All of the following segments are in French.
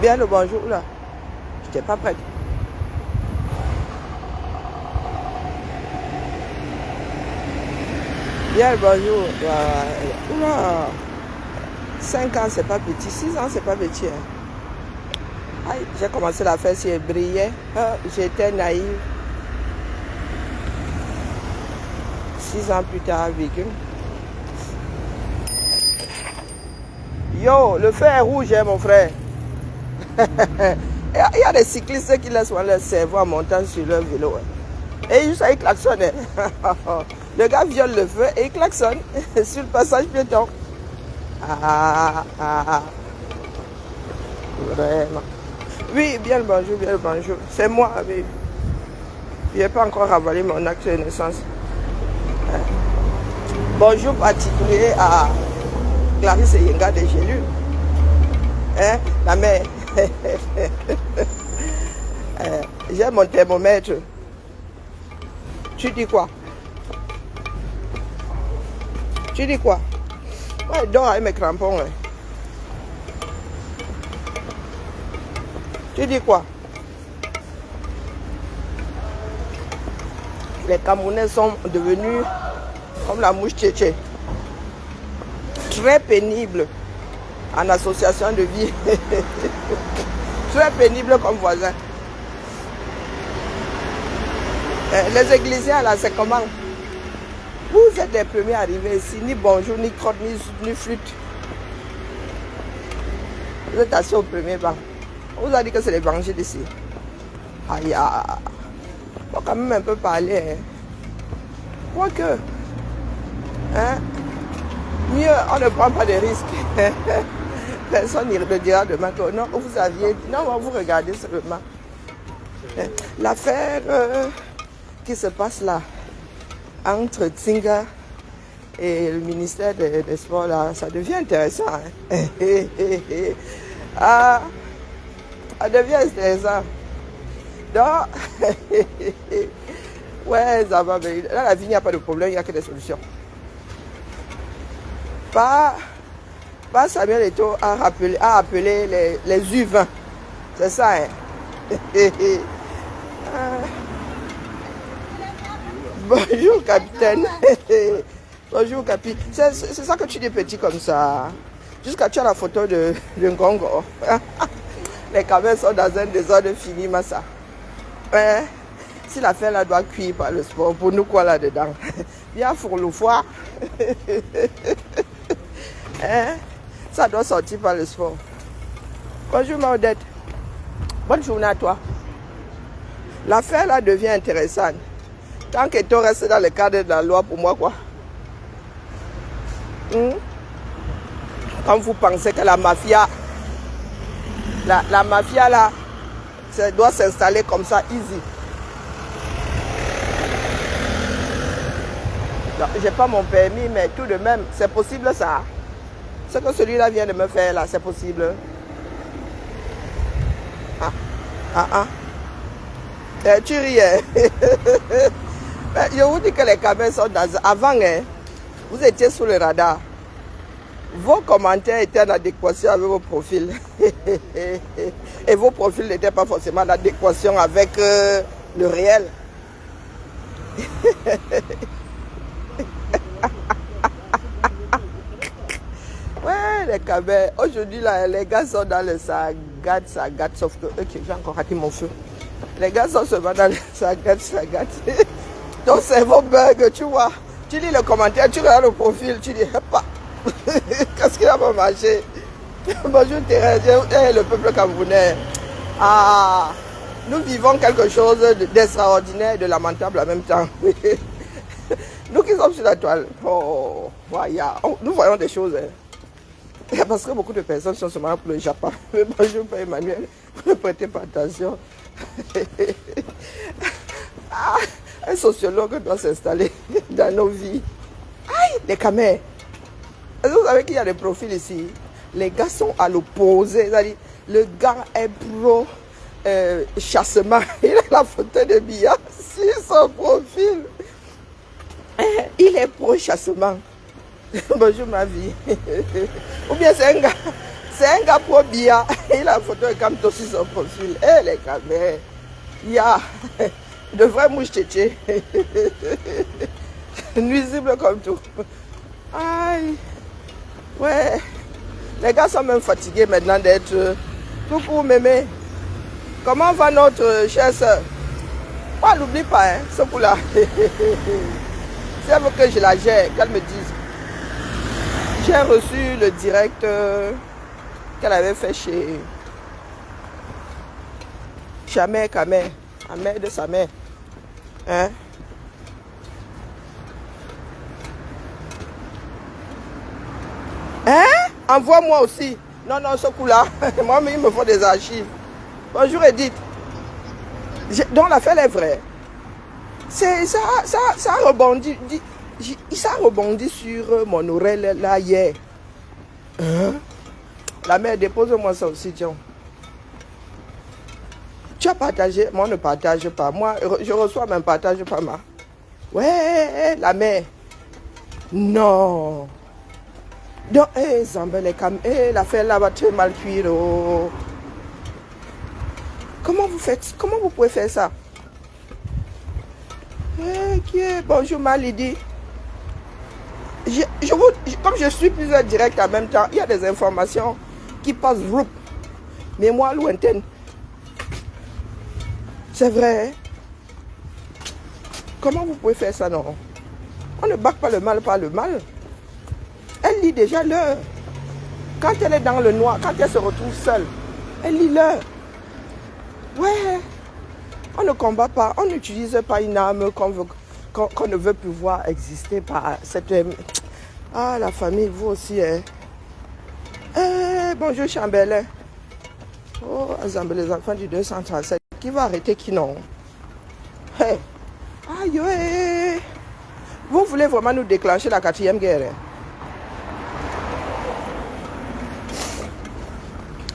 Bien le bonjour là. Je n'étais pas prête. Bien le bonjour. Oula. 5 ans, c'est pas petit. 6 ans, c'est pas petit. Hein. Aïe, j'ai commencé la fête, si elle brillait. J'étais naïve. 6 ans plus tard, virgule. Yo, le feu est rouge, hein, mon frère. Il y a des cyclistes qui laissent leur cerveau en montant sur leur vélo. Hein. Et juste, ils klaxonnent. Hein. Le gars viole le feu et il klaxonne sur le passage piéton. Vraiment. Oui, bien le bonjour, bien le bonjour. C'est moi, oui. Je n'ai pas encore avalé mon acte de naissance. Bonjour particulier à Clarisse et Yenga de Gélu. Hein, la mère. J'ai mon thermomètre. Tu dis quoi? Tu dis quoi? Ouais, dors avec mes crampons. Hein. Tu dis quoi? Les Camerounais sont devenus comme la mouche tchétché. Très pénible en association de vie. Très pénible comme voisin. Les Églisiens là, c'est comment? Vous êtes les premiers arrivés ici, ni bonjour, ni crotte, ni flûte. Vous êtes assis au premier banc. On vous a dit que c'est l'évangile ici. Aïe, il faut quand même un peu parler. Hein. Quoique, hein, mieux on ne prend pas de risques. Personne ne dira demain que non, vous aviez dit. Non, vous regardez seulement. L'affaire qui se passe là, entre Tsinga et le ministère des Sports, là, ça devient intéressant. Hein. Ça devient intéressant. Donc, ouais, ça va. Là, la vie, il n'y a pas de problème, il n'y a que des solutions. Pas Samuel Eto'o a appelé les U20. C'est ça, hein. Bonjour, capitaine. Bonjour, capitaine. C'est ça que tu dis petit comme ça. Jusqu'à tu as la photo de Ngongo. Les caméras sont dans un désordre fini, Massa. Hein? Si l'affaire là doit cuire par le sport, pour nous quoi là-dedans? Viens pour le foie. Hein? Ça doit sortir par le sport. Bonjour, ma Odette. Bonne journée à toi. L'affaire là devient intéressante. Tant que tu restes dans le cadre de la loi, pour moi, quoi. Quand vous pensez que la mafia, la mafia là, ça doit s'installer comme ça, easy. J'ai pas mon permis, mais tout de même, c'est possible ça. Ce que celui-là vient de me faire là, c'est possible. Tu ris. Je vous dis que les caméras sont dans... Avant, hein, vous étiez sous le radar. Vos commentaires étaient en adéquation avec vos profils. Et vos profils n'étaient pas forcément en adéquation avec le réel. Ouais, les caméras. Aujourd'hui, là, les gars sont dans le sagat, sauf que j'ai encore raté mon feu. Les gars sont seulement dans le sagat. Ton cerveau bug, tu vois. Tu lis le commentaire, tu regardes le profil, tu dis, pas. Qu'est-ce qu'il a pas marché? Bonjour Thérèse, le peuple camerounais. Nous vivons quelque chose d'extraordinaire et de lamentable en même temps. Nous qui sommes sur la toile, nous voyons des choses. Hein. Parce que beaucoup de personnes sont seulement pour le Japon. Bonjour Père Emmanuel, ne prêtez pas attention. Un sociologue doit s'installer dans nos vies. Aïe, les caméras. Vous savez qu'il y a des profils ici. Les gars sont à l'opposé. Le gars est pro chassement. Il a la photo de Bia sur son profil. Il est pro chassement. Bonjour ma vie. Ou bien C'est un gars pro bien. Il a la photo de Kamto sur son profil. Eh les caméras. Il y a de vrais mouches tchétchés. Nuisible comme tout. Aïe. Ouais. Les gars sont même fatigués maintenant d'être... Coucou mémé. Comment va notre chère soeur? Moi, n'oublie pas, hein, ce coup-là. Si elle veut que je la gère, qu'elle me dise. J'ai reçu le direct qu'elle avait fait chez Amère, la mère de sa mère. Hein? Hein? Envoie-moi aussi. Non, non, ce coup-là. Moi, il me faut des archives. Bonjour Edith. Donc l'affaire est vraie. Ça a rebondi. Ça a rebondi sur mon oreille là hier. Hein? La mère, dépose-moi ça aussi, tiens. Tu as partagé, moi on ne partage pas. Moi, je reçois, mais je ne partage pas ma. Ouais, la mère. Non. Donc, Zambel, l'affaire là va très mal cuire. Oh. Comment vous faites? Comment vous pouvez faire ça? Bonjour Malidi. Comme je suis plusieurs directs en même temps, il y a des informations qui passent roup. Mais moi, lointaine. C'est vrai. Comment vous pouvez faire ça, non? On ne bat pas le mal par le mal. Elle lit déjà l'heure. Quand elle est dans le noir, quand elle se retrouve seule, elle lit l'heure. Ouais. On ne combat pas, on n'utilise pas une arme qu'on ne veut plus voir exister par cette... Ah, la famille, vous aussi, hein. Bonjour Chambelin. Oh, les enfants du 237. Qui va arrêter qui non? Hey. Aïe, ouais. Vous voulez vraiment nous déclencher la 4e guerre?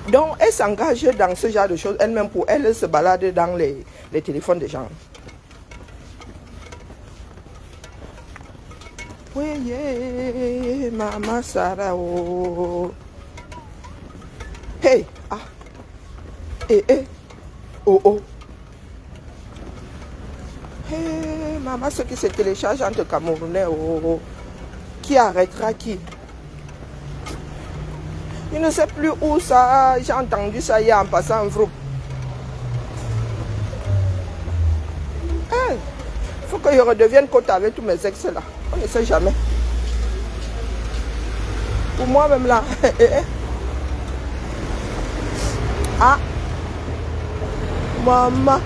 Donc, elle s'engage dans ce genre de choses. Elle-même, pour elle, se balade dans les téléphones des gens. Oui, yeah, maman Sarah. Oh. Hey, ah. Oh, oh. Hey, maman, ceux qui se téléchargent entre Camerounais, oh. Qui arrêtera qui? Je ne sais plus où ça, j'ai entendu ça hier en passant un groupe. Il faut que je redevienne côte avec tous mes ex là. On ne sait jamais. Pour moi-même là. Ah. Maman.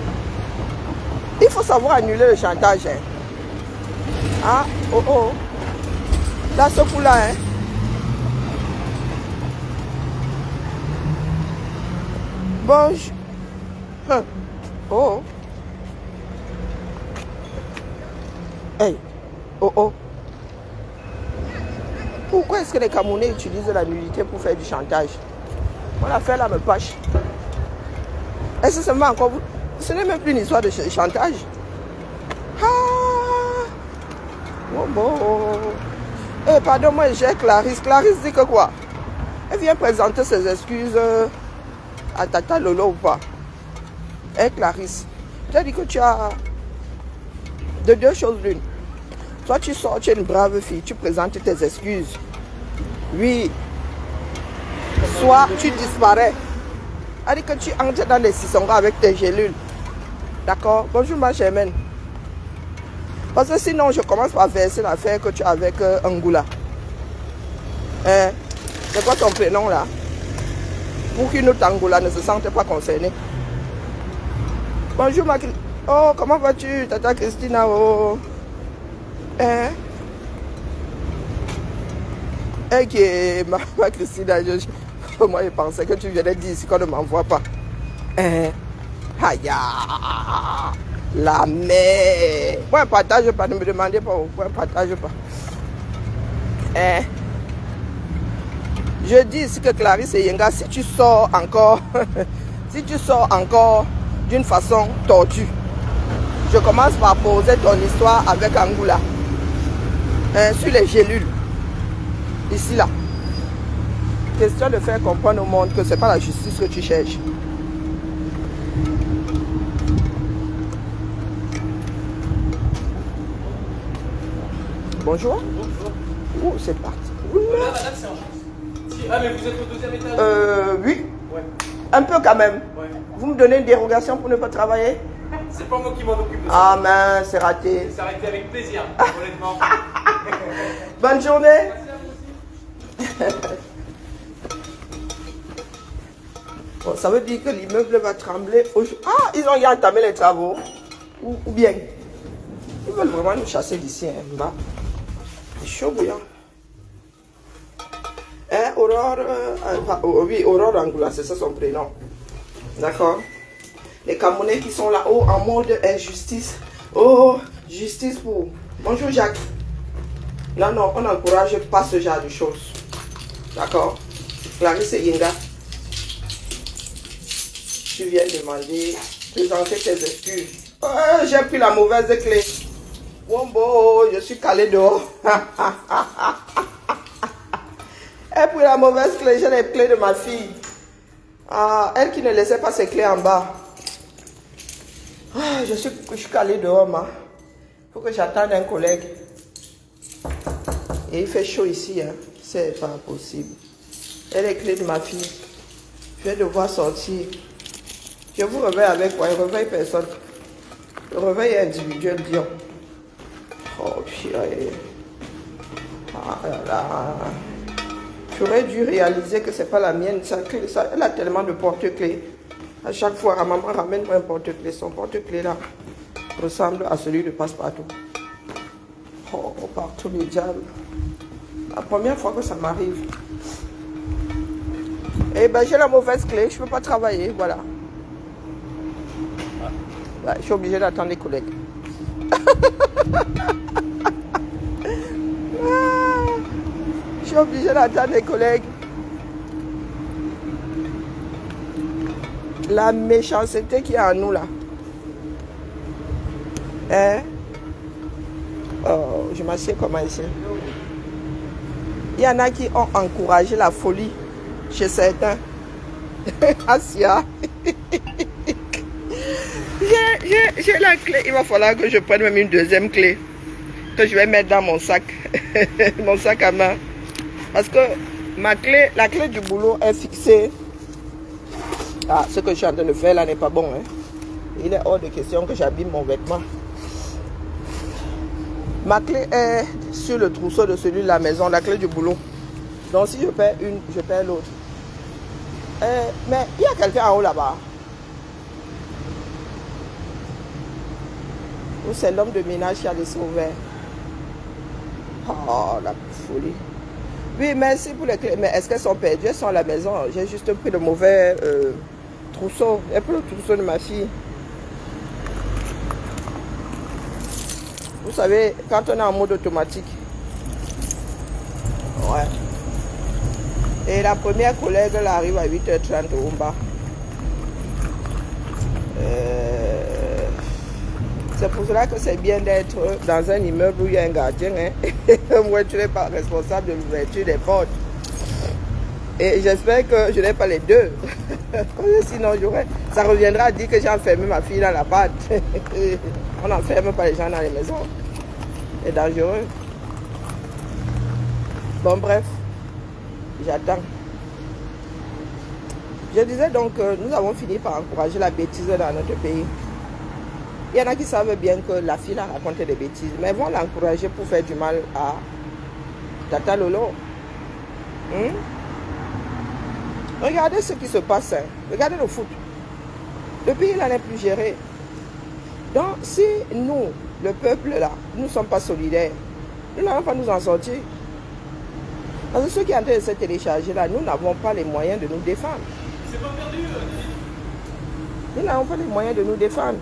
Il faut savoir annuler le chantage. Hein. Ah. Oh oh. Là, ce coup là. Hein. Bonjour. Oh. Hey. Oh oh. Pourquoi est-ce que les Camerounais utilisent la nullité pour faire du chantage? Mon affaire là me pâche. Est-ce que seulement encore vous... Ce n'est même plus une histoire de chantage. Ah. Oh bon. Pardon, moi j'ai Clarisse. Clarisse dit que quoi? Elle vient présenter ses excuses à Tata Lolo ou pas? Clarisse. Tu as dit que tu as de deux choses l'une. Soit tu sors, tu es une brave fille, tu présentes tes excuses. Oui. Soit tu disparais. Elle dit que tu entres dans les sissongas avec tes gélules. D'accord? Bonjour ma chère. Parce que sinon, je commence par verser l'affaire que tu as avec Angoula. C'est quoi ton prénom là? Pour qu'une autre Angoula ne se sente pas concernée. Bonjour ma... Oh, comment vas-tu, Tata Christina? Oh. Ok, ma Christina, moi je pensais que tu venais dire ici qu'on ne m'envoie pas. Aïe, la mère. Moi, partage pas, ne me demandez pas pourquoi partage pas. Je dis ici que Clarisse et Yenga, si tu sors encore, si tu sors encore d'une façon tordue, je commence par poser ton histoire avec Angoula. Sur les gélules. Ici, là. Question de faire comprendre au monde que c'est pas la justice que tu cherches. Bonjour. Bonjour. Oh, c'est parti. Là, madame, c'est en chance. Ah, mais vous êtes au deuxième étage? Oui. Ouais. Un peu quand même. Ouais. Vous me donnez une dérogation pour ne pas travailler? C'est pas moi qui m'en occupe de ça. Ah mince, c'est raté. Ça aurait été avec plaisir, honnêtement. Bonne journée. Bon, ça veut dire que l'immeuble va trembler. Ah, ils ont entamé les travaux. Ou bien. Ils veulent vraiment nous chasser d'ici. Hein, c'est chaud bouillant. Hein, Aurore, oui, Aurore Angoula, c'est ça son prénom. D'accord. Les Camerounais qui sont là-haut en mode injustice. Oh, justice pour... Bonjour Jacques. Non, non, on n'encourage pas ce genre de choses. D'accord. Clarisse et Inga. Tu viens demander, présenter tes excuses. Oh, j'ai pris la mauvaise clé. Wombo, je suis calé dehors. Elle a pris la mauvaise clé, j'ai les clés de ma fille. Ah, elle qui ne laissait pas ses clés en bas. Ah, je suis calé dehors, ma. Il faut que j'attende un collègue. Et il fait chaud ici, hein. C'est pas possible. Elle a les clés de ma fille. Je vais devoir sortir. Je vous réveille avec quoi? Je réveille personne. Le réveil est individuel, disons. Oh, purée. Ah là là. J'aurais dû réaliser que c'est pas la mienne. Elle a tellement de porte-clés. À chaque fois, maman ramène-moi un porte-clés. Son porte-clés là ressemble à celui de Passepartout. Oh, partout le diable. La première fois que ça m'arrive. Eh ben, j'ai la mauvaise clé. Je peux pas travailler. Voilà. Ouais, je suis obligé d'attendre les collègues. Je suis obligé d'attendre les collègues. La méchanceté qu'il y a en nous là. Hein? Oh, je m'assieds comment ici. Il y en a qui ont encouragé la folie chez certains. Asia. J'ai la clé. Il va falloir que je prenne même une deuxième clé. Que je vais mettre dans mon sac. Mon sac à main. Parce que ma clé, la clé du boulot est fixée. Ah, ce que je suis en train de faire là n'est pas bon. Hein. Il est hors de question que j'abîme mon vêtement. Ma clé est sur le trousseau de celui de la maison, la clé du boulot. Donc si je perds une, je perds l'autre. Mais il y a quelqu'un en haut là-bas. Ou c'est l'homme de ménage qui a laissé ouvert. Oh, la folie. Oui, merci pour les clés. Mais est-ce qu'elles sont perdues? Elles sont à la maison. J'ai juste pris le mauvais trousseau. Et pour le trousseau de ma fille. Vous savez, quand on est en mode automatique. Ouais. Et la première collègue, elle arrive à 8h30 au bas. C'est pour cela que c'est bien d'être dans un immeuble où il y a un gardien. Hein. Moi, tu n'es pas responsable de l'ouverture des portes. Et j'espère que je n'ai pas les deux. Sinon, ça reviendra à dire que j'ai enfermé ma fille dans la pâte. On n'enferme pas les gens dans les maisons. C'est dangereux. Bon, bref. J'attends. Je disais donc que nous avons fini par encourager la bêtise dans notre pays. Il y en a qui savent bien que la fille a raconté des bêtises, mais vont l'encourager pour faire du mal à Tata Lolo. Regardez ce qui se passe. Hein. Regardez le foot. Le pays là n'est plus géré. Donc si nous, le peuple là, nous ne sommes pas solidaires, nous n'allons pas nous en sortir. Parce que ceux qui sont en train de se télécharger là, nous n'avons pas les moyens de nous défendre. C'est pas perdu. Nous n'avons pas les moyens de nous défendre.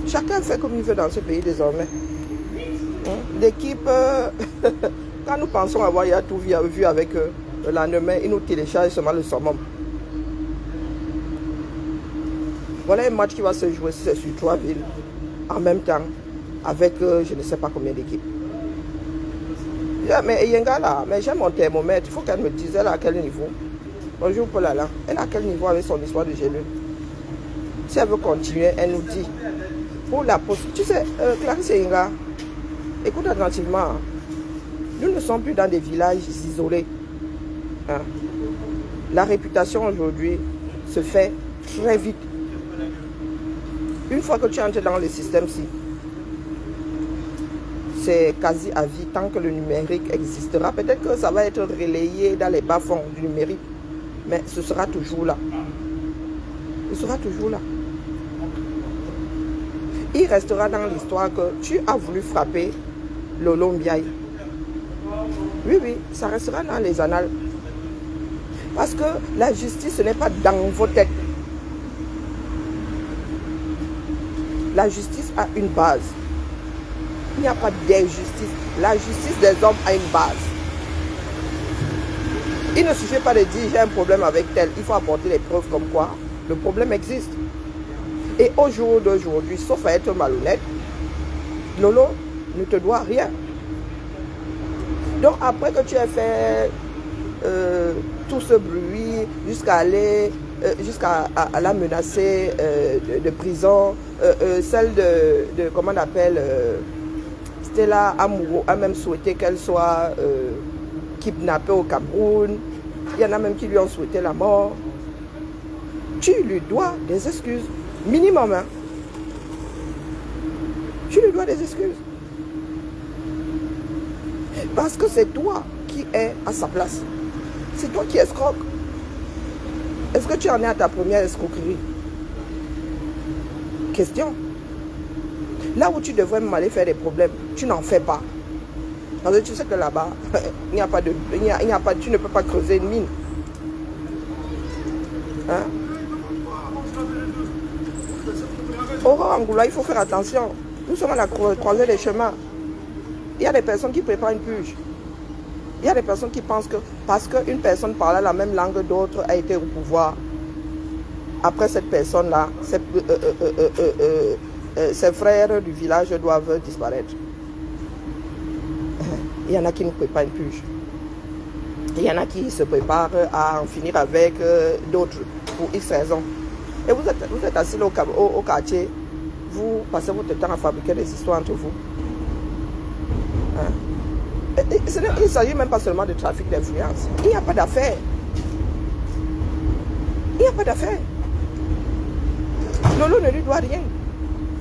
Chacun fait comme il veut dans ce pays désormais. L'équipe, quand nous pensons avoir tout vu avec eux, le lendemain, ils nous téléchargent seulement le summum. Voilà un match qui va se jouer sur 3 villes en même temps avec je ne sais pas combien d'équipes. Mais Yenga là, mais j'ai mon thermomètre. Il faut qu'elle me dise elle à quel niveau. Bonjour Paul Alain. Elle a quel niveau avec son histoire de gélule? Si elle veut continuer, elle nous dit. Pour la poste. Tu sais, Clarisse Yenga, écoute attentivement. Nous ne sommes plus dans des villages isolés. Hein? La réputation aujourd'hui se fait très vite. Une fois que tu entres dans le système-ci, c'est quasi à vie tant que le numérique existera. Peut-être que ça va être relayé dans les bas-fonds du numérique, mais ce sera toujours là. Il sera toujours là. Il restera dans l'histoire que tu as voulu frapper Lolo Mbiaye. Oui, oui, ça restera dans les annales. Parce que la justice, ce n'est pas dans vos têtes. La justice a une base. Il n'y a pas d'injustice. La justice des hommes a une base. Il ne suffit pas de dire j'ai un problème avec tel. Il faut apporter les preuves comme quoi le problème existe. Et au jour d'aujourd'hui, sauf à être malhonnête, Lolo ne te doit rien. Donc après que tu aies fait tout ce bruit jusqu'à aller, jusqu'à la menacer de prison, celle de comment on appelle, Stella Amourou a même souhaité qu'elle soit kidnappée au Cameroun. Il y en a même qui lui ont souhaité la mort. Tu lui dois des excuses, minimum. Hein? Tu lui dois des excuses. Parce que c'est toi qui es à sa place. C'est toi qui escroques. Est-ce que tu en es à ta première escroquerie? Question. Là où tu devrais même aller faire des problèmes, tu n'en fais pas. Parce que tu sais que là-bas, il n'y a pas de, tu ne peux pas creuser une mine. Hein? Au Angoula, il faut faire attention. Nous sommes à la croisée des chemins. Il y a des personnes qui préparent une purge. Il y a des personnes qui pensent que parce qu'une personne parlait la même langue d'autres a été au pouvoir, après cette personne-là, ses frères du village doivent disparaître. Il y en a qui ne préparent une purge. Il y en a qui se préparent à en finir avec d'autres pour X raisons. Et vous êtes assis là au quartier, vous passez votre temps à fabriquer des histoires entre vous. Hein? Il ne s'agit même pas seulement de trafic d'influence. Il n'y a pas d'affaires. Il n'y a pas d'affaires. Lolo ne lui doit rien.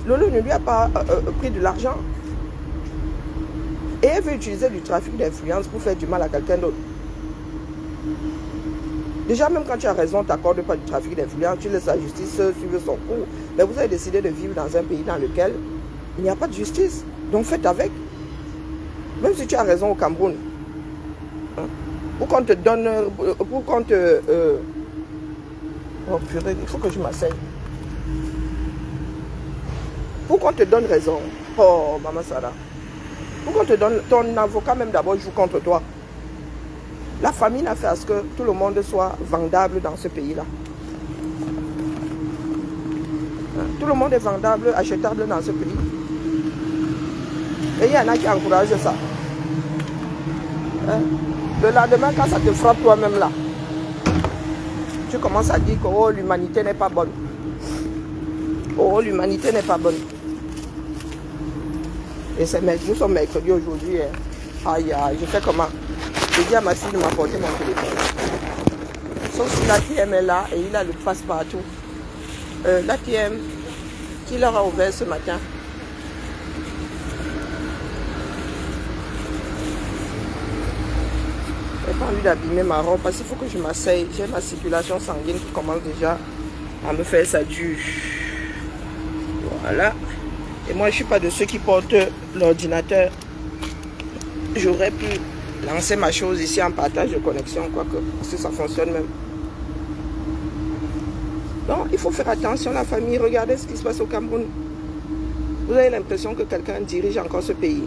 Lolo ne lui a pas pris de l'argent. Et elle veut utiliser du trafic d'influence pour faire du mal à quelqu'un d'autre. Déjà, même quand tu as raison, tu n'accordes pas du trafic d'influence, tu laisses la justice suivre son cours. Mais vous avez décidé de vivre dans un pays dans lequel il n'y a pas de justice. Donc faites avec. Même si tu as raison au Cameroun. Hein? Pour qu'on te donne... Pour qu'on te... Oh purée, il faut que je m'asseye. Pour qu'on te donne raison. Oh, Maman Sarah. Pour qu'on te donne... Ton avocat même d'abord joue contre toi. La famine a fait à ce que tout le monde soit vendable dans ce pays-là. Hein? Tout le monde est vendable, achetable dans ce pays. Et il y en a qui encouragent ça. Hein? Le lendemain, quand ça te frappe toi-même là, tu commences à dire que oh, l'humanité n'est pas bonne. Oh, l'humanité n'est pas bonne. Et nous sommes mercredi aujourd'hui. Hein. Aïe, aïe, je fais comment? J'ai dit à ma fille de m'apporter mon téléphone. Sauf si l'ATM est là et il a le passe-partout. L'ATM, qui leur a ouvert ce matin? J'ai pas envie d'abîmer ma robe parce qu'il faut que je m'asseye. J'ai ma circulation sanguine qui commence déjà à me faire ça dure. Voilà. Et moi, je ne suis pas de ceux qui portent l'ordinateur. J'aurais pu lancer ma chose ici en partage de connexion, quoique, parce que ça fonctionne même. Donc, il faut faire attention, la famille. Regardez ce qui se passe au Cameroun. Vous avez l'impression que quelqu'un dirige encore ce pays.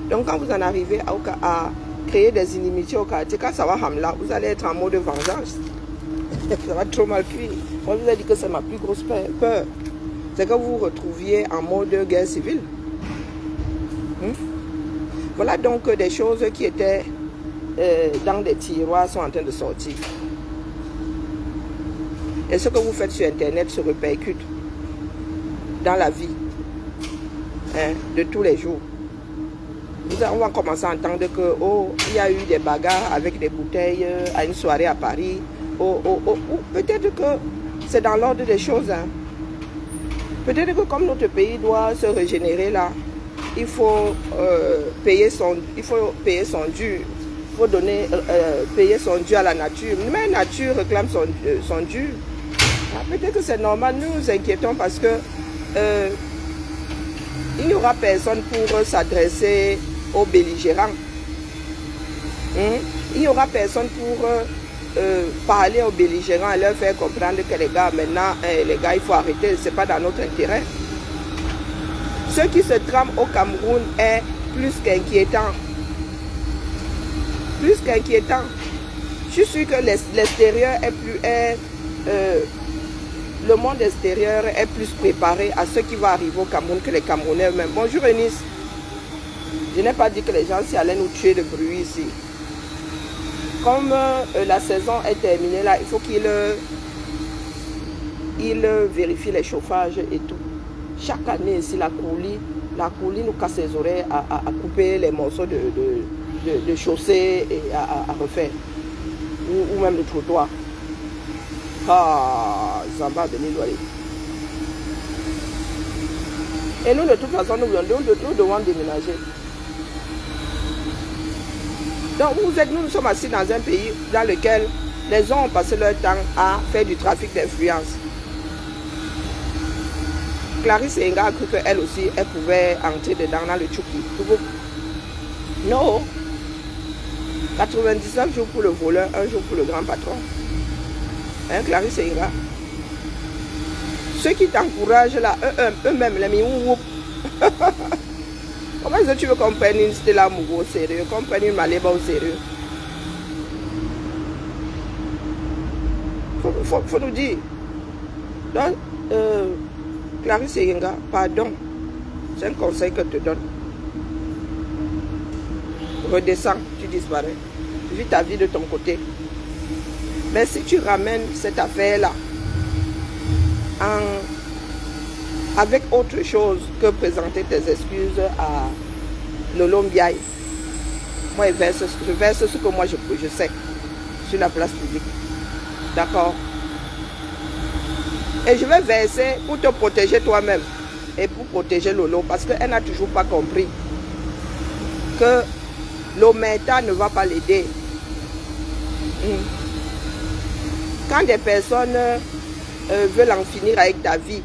Donc, quand vous en arrivez à créer des inimitiés au quartier, quand ça va hamla, vous allez être en mode vengeance. Ça va trop mal cuire. Moi, je vous ai dit que c'est ma plus grosse peur. C'est que vous vous retrouviez en mode guerre civile. Voilà donc des choses qui étaient dans des tiroirs sont en train de sortir. Et ce que vous faites sur Internet se répercute dans la vie de tous les jours. On va commencer à entendre que il y a eu des bagarres avec des bouteilles à une soirée à Paris. Peut-être que c'est dans l'ordre des choses. Peut-être que comme notre pays doit se régénérer là, il faut payer son dû. Il faut payer son dû à la nature. Mais la nature réclame son dû. Peut-être que c'est normal. Nous nous inquiétons parce que il n'y aura personne pour s'adresser aux belligérants. Il n'y aura personne pour parler aux belligérants et leur faire comprendre que les gars, maintenant, les gars, il faut arrêter, c'est pas dans notre intérêt. Ce qui se trame au Cameroun est plus qu'inquiétant. Plus qu'inquiétant. Je suis sûr que l'extérieur le monde extérieur est plus préparé à ce qui va arriver au Cameroun que les Camerounais eux-mêmes. Bonjour Eunice. Je n'ai pas dit que les gens s'y allaient nous tuer de bruit ici. Comme la saison est terminée là, il faut qu'il vérifie les chauffages et tout. Chaque année ici, la coulis nous casse les oreilles à couper les morceaux de chaussée et à refaire. Ou même le trottoir. Ah, Zamba Benilwari. Et nous, de toute façon, nous devons déménager. Donc, nous sommes assis dans un pays dans lequel les gens ont passé leur temps à faire du trafic d'influence. Clarisse Enga a cru qu'elle aussi, elle pouvait entrer dedans dans le Tchouki. Non. 99 jours pour le voleur, 1 jour pour le grand patron. Hein, Clarisse Enga. Ceux qui t'encouragent là, eux-mêmes, les miououp. Comment est-ce que tu veux qu'on prenne une Stella Mougou au sérieux, qu'on prenne une Maléba au sérieux? Faut nous dire. Donc, Clarisse Enga, pardon. C'est un conseil que je te donne. Redescends, tu disparais. Vis ta vie de ton côté. Mais si tu ramènes cette affaire-là avec autre chose que présenter tes excuses à Lolo Mbiaye, moi je verse ce que moi je sais sur la place publique. D'accord? Et je vais verser pour te protéger toi-même et pour protéger Lolo, parce qu'elle n'a toujours pas compris que l'Omerta ne va pas l'aider. Quand des personnes veulent en finir avec ta vie,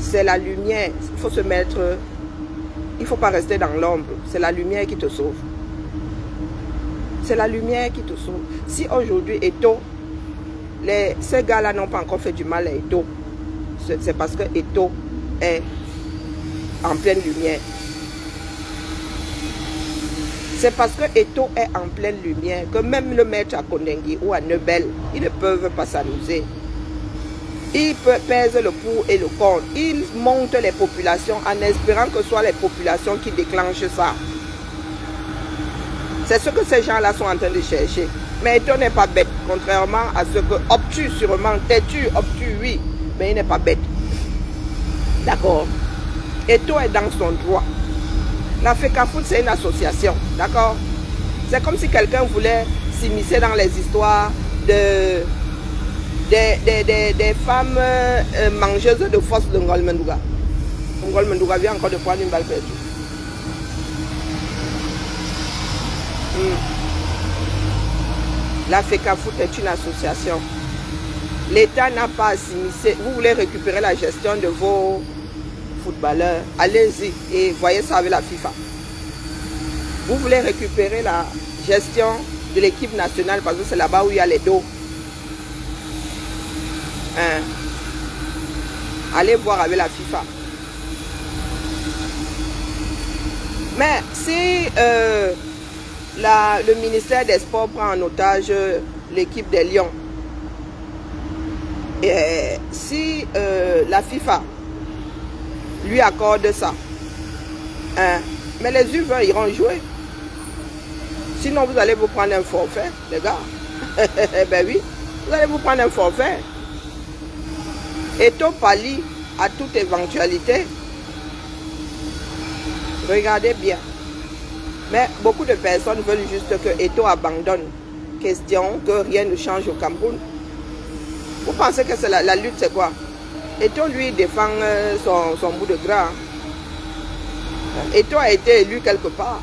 c'est la lumière. Il faut se mettre, il ne faut pas rester dans l'ombre. C'est la lumière qui te sauve. C'est la lumière qui te sauve. Si aujourd'hui Eto, ces gars-là n'ont pas encore fait du mal à Eto, c'est parce que Eto est en pleine lumière. C'est parce que Eto est en pleine lumière que même le maître à Kondengi ou à Nebel, ils ne peuvent pas s'amuser. Ils pèsent le pour et le contre. Ils montent les populations en espérant que ce soit les populations qui déclenchent ça. C'est ce que ces gens-là sont en train de chercher. Mais Eto n'est pas bête, contrairement à ce que obtus, sûrement têtu, obtus, oui, mais il n'est pas bête. D'accord? Eto est dans son droit. La FECAFOOT, c'est une association, d'accord? C'est comme si quelqu'un voulait s'immiscer dans les histoires des femmes mangeuses de force de Ngol Mendouga. Ngol Mendouga vient encore de prendre une balle perdue. La FECAFOOT est une association. L'État n'a pas à s'immiscer. Vous voulez récupérer la gestion de vos footballeurs, allez-y et voyez ça avec la FIFA. Vous voulez récupérer la gestion de l'équipe nationale parce que c'est là-bas où il y a les dos. Allez voir avec la FIFA. Mais si le ministère des Sports prend en otage l'équipe des Lions, et si la FIFA lui accorde ça, Mais les uvres iront jouer. Sinon, vous allez vous prendre un forfait, les gars. Ben oui, vous allez vous prendre un forfait. Eto'o pallie à toute éventualité. Regardez bien. Mais beaucoup de personnes veulent juste que Eto'o abandonne. Question que rien ne change au Cameroun. Vous pensez que c'est la lutte, c'est quoi? Eto'o, lui, défend son bout de gras. Eto'o a été élu quelque part.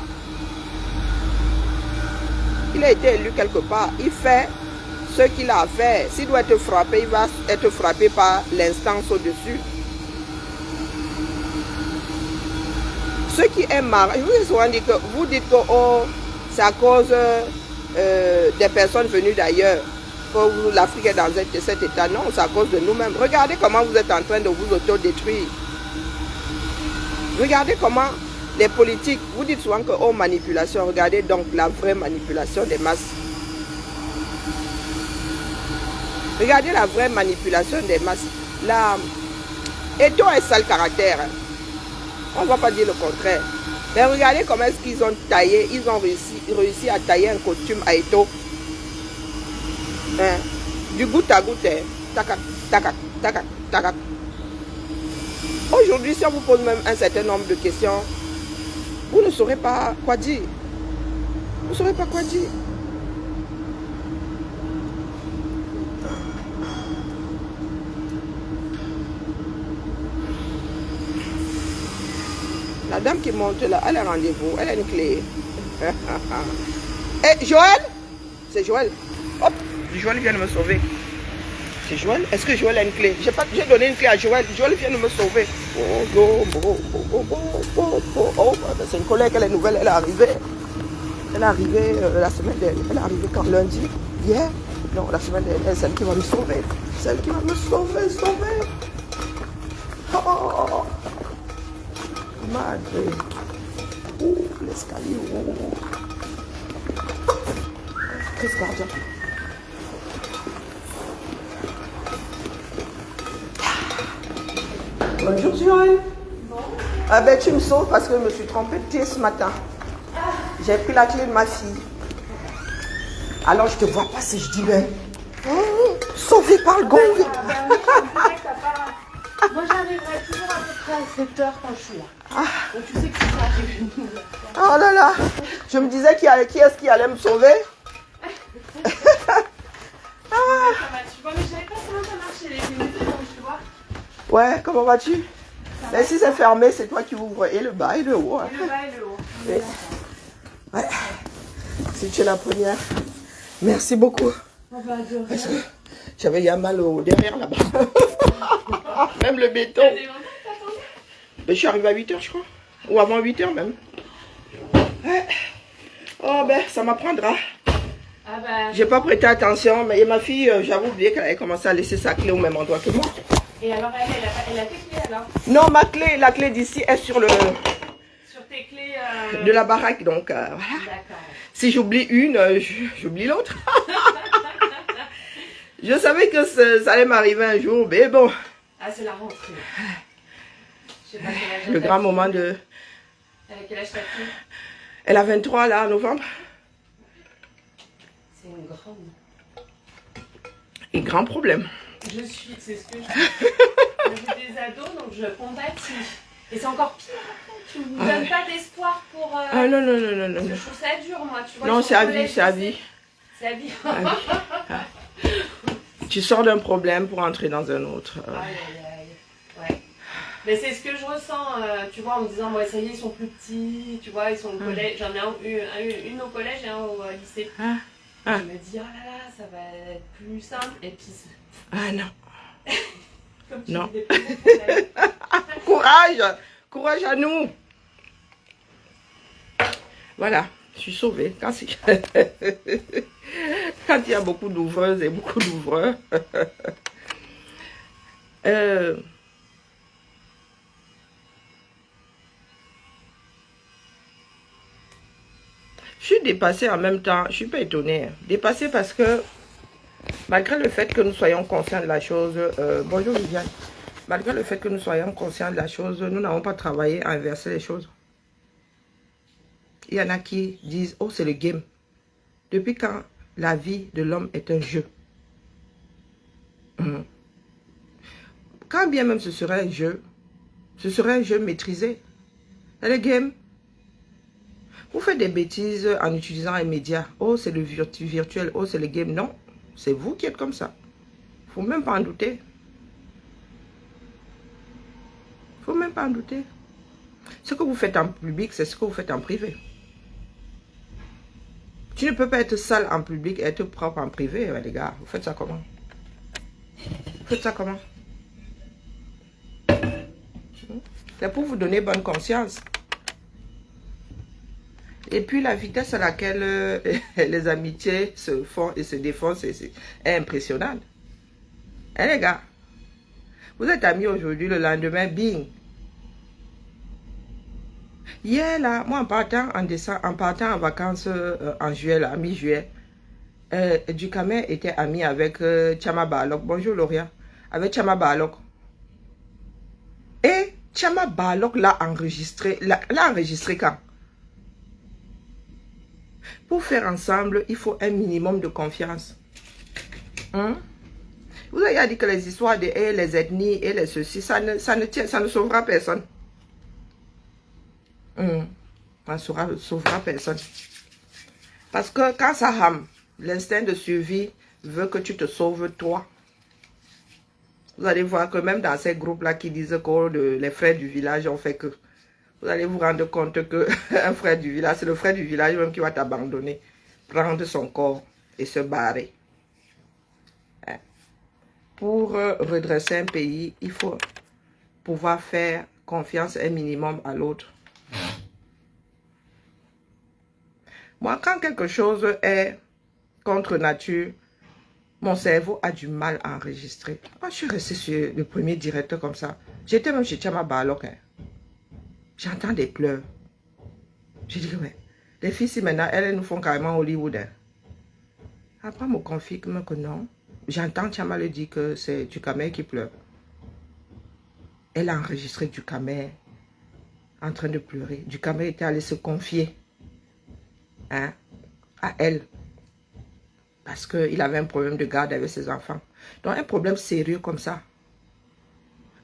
Il a été élu quelque part. Il fait ce qu'il a à faire. S'il doit être frappé, il va être frappé par l'instance au-dessus. Ce qui est marrant, je vous ai souvent dit que vous dites que oh, c'est à cause des personnes venues d'ailleurs que l'Afrique est dans cet état. Non, c'est à cause de nous-mêmes. Regardez comment vous êtes en train de vous autodétruire. Regardez comment les politiques, vous dites souvent que oh, manipulation. Regardez donc la vraie manipulation des masses. Regardez la vraie manipulation des masses. Eto'o est sale caractère. Hein. On ne va pas dire le contraire. Mais regardez comment est-ce qu'ils ont taillé. Ils ont réussi à tailler un costume à Eto'o. Hein? Du goutte à goutte. Hein? Tacac, tacac, tacac, tacac. Aujourd'hui, si on vous pose même un certain nombre de questions, vous ne saurez pas quoi dire. Vous ne saurez pas quoi dire. La dame qui monte là, elle a rendez-vous, elle a une clé. Eh, Joël? C'est Joël. Hop, Joël vient de me sauver. C'est Joël? Est-ce que Joël a une clé? J'ai donné une clé à Joël. Joël vient de me sauver. Oh, c'est une collègue, elle est nouvelle, elle est arrivée. Elle est arrivée la semaine dernière. Elle est arrivée quand? Lundi? Hier? Non, la semaine dernière, c'est celle qui va me sauver. Celle qui va me sauver. Oh. Madre. L'escalier. Chris Gardien. Bonjour Joël. Bon. Ah ben tu me sauves parce que je me suis trompée de pied ce matin. J'ai pris la clé de ma fille. Alors je te vois passer, je dis ben. Sauvé par le gong. Moi j'arriverai toujours à peu près à 7 h quand je suis là. Donc tu sais que ça arrive. Oh là là. Je me disais qui est-ce qui allait me sauver. Ça va, tu vois, mais je savais pas comment ça marchait les minutes, donc tu vois. Ouais, comment vas-tu? Mais si c'est fermé, c'est toi qui ouvres et le bas et le haut. Hein. Et le bas et le haut. Oui. Ouais. Si tu es la première, merci beaucoup. Oh bah, de rien. Parce que j'avais eu mal au derrière là-bas. Même le béton. T'as des longtemps que t'attendais? Ben, je suis arrivée à 8 h, je crois. Ou avant 8 h même. Ouais. Oh ben, ça m'apprendra. Ah bah... J'ai pas prêté attention, mais ma fille, j'avais oublié qu'elle avait commencé à laisser sa clé au même endroit que moi. Et alors elle a tes clés alors? Non, la clé d'ici est sur le... Sur tes clés... de la baraque, donc voilà. D'accord. Si j'oublie une, j'oublie l'autre. Je savais que ça allait m'arriver un jour, mais bon. Ah, c'est la rentrée. Je sais pas quel âge Le grand moment de... Elle a quel âge ta fille? Elle a 23 là, en novembre. C'est une grande. Et grand problème. C'est ce que je dis. J'ai des ados, donc je compatis. Et c'est encore pire après. Tu ne me donnes pas d'espoir pour... Ah non. Je trouve ça dur, moi. Tu vois, Non, c'est à vie, c'est à vie. C'est à vie. Tu sors d'un problème pour entrer dans un autre. Ouais. Mais c'est ce que je ressens, tu vois, en me disant, ouais, ça y est, ils sont plus petits, tu vois, ils sont au collège. J'en ai une au collège et un au lycée. Je me dis, oh là là, ça va être plus simple. Et puis... Ah non. Comme tu Non. dis, des problèmes. Courage à nous. Voilà, je suis sauvée. Quand il y a beaucoup d'ouvreuses et beaucoup d'ouvreurs. Je suis dépassée en même temps. Je ne suis pas étonnée. Dépassée parce que malgré le fait que nous soyons conscients de la chose, bonjour Viviane, malgré le fait que nous soyons conscients de la chose, nous n'avons pas travaillé à inverser les choses. Il y en a qui disent, oh, c'est le game. Depuis quand la vie de l'homme est un jeu? Quand bien même ce serait un jeu maîtrisé. C'est le game. Vous faites des bêtises en utilisant un média. Oh, c'est le virtuel. Oh, c'est le game. Non, c'est vous qui êtes comme ça. Il ne faut même pas en douter. Il ne faut même pas en douter. Ce que vous faites en public, c'est ce que vous faites en privé. Tu ne peux pas être sale en public et être propre en privé, les gars. Vous faites ça comment? Vous faites ça comment? C'est pour vous donner bonne conscience. Et puis la vitesse à laquelle les amitiés se font et se défoncent est impressionnante. Hein, les gars? Vous êtes amis aujourd'hui, le lendemain, bing. Hier, là, moi, en partant en vacances en juillet, là, mi-juillet, Ducamel était ami avec Chama Balok. Bonjour, Lauria. Avec Chama Balok. Et Chama Balok l'a enregistré. L'a enregistré quand? Pour faire ensemble, il faut un minimum de confiance. Hein? Vous avez dit que les histoires de les ethnies et les ceci, ça ne sauvera personne. Ça ne sauvera personne. Parce que quand ça rame, l'instinct de survie veut que tu te sauves toi. Vous allez voir que même dans ces groupes-là qui disent que les frères du village ont fait que... Vous allez vous rendre compte que un frère du village, c'est le frère du village même qui va t'abandonner, prendre son corps et se barrer. Hein? Pour redresser un pays, il faut pouvoir faire confiance un minimum à l'autre. Moi, quand quelque chose est contre nature, mon cerveau a du mal à enregistrer. Moi, je suis restée sur le premier direct comme ça. J'étais même chez Chama Balok. Hein. J'entends des pleurs. J'ai dit, ouais, les filles, si maintenant, elles nous font carrément Hollywood. Hein. Après, on me confirme que non. J'entends Chama le dire que c'est Ducamel qui pleure. Elle a enregistré Ducamel en train de pleurer. Ducamel était allé se confier à elle. Parce qu'il avait un problème de garde avec ses enfants. Donc, un problème sérieux comme ça.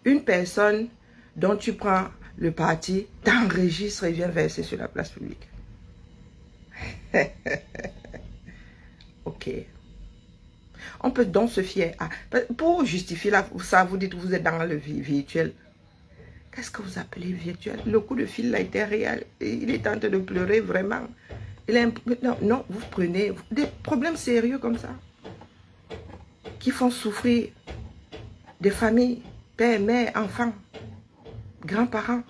Une personne dont tu prends le parti, t'enregistre et vient verser sur la place publique. Ok. On peut donc se fier à... Pour justifier ça, vous dites que vous êtes dans le virtuel. Qu'est-ce que vous appelez virtuel? Le coup de fil là était réel. Il est en train de pleurer vraiment. Non, vous prenez des problèmes sérieux comme ça. Qui font souffrir des familles, père, mère, enfants, grands-parents.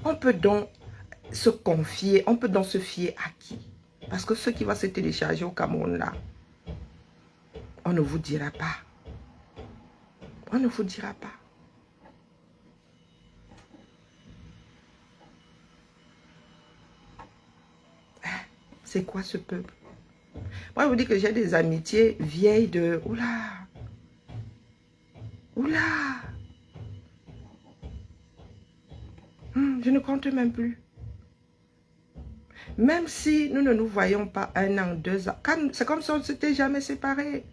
On peut donc se confier, on peut donc se fier à qui? Parce que ce qui va se télécharger au Cameroun là, on ne vous dira pas. On ne vous dira pas. C'est quoi ce peuple? Moi, je vous dis que j'ai des amitiés vieilles de... Oula! Oula! Je ne compte même plus. Même si nous ne nous voyons pas 1 an, 2 ans, c'est comme si on ne s'était jamais séparés.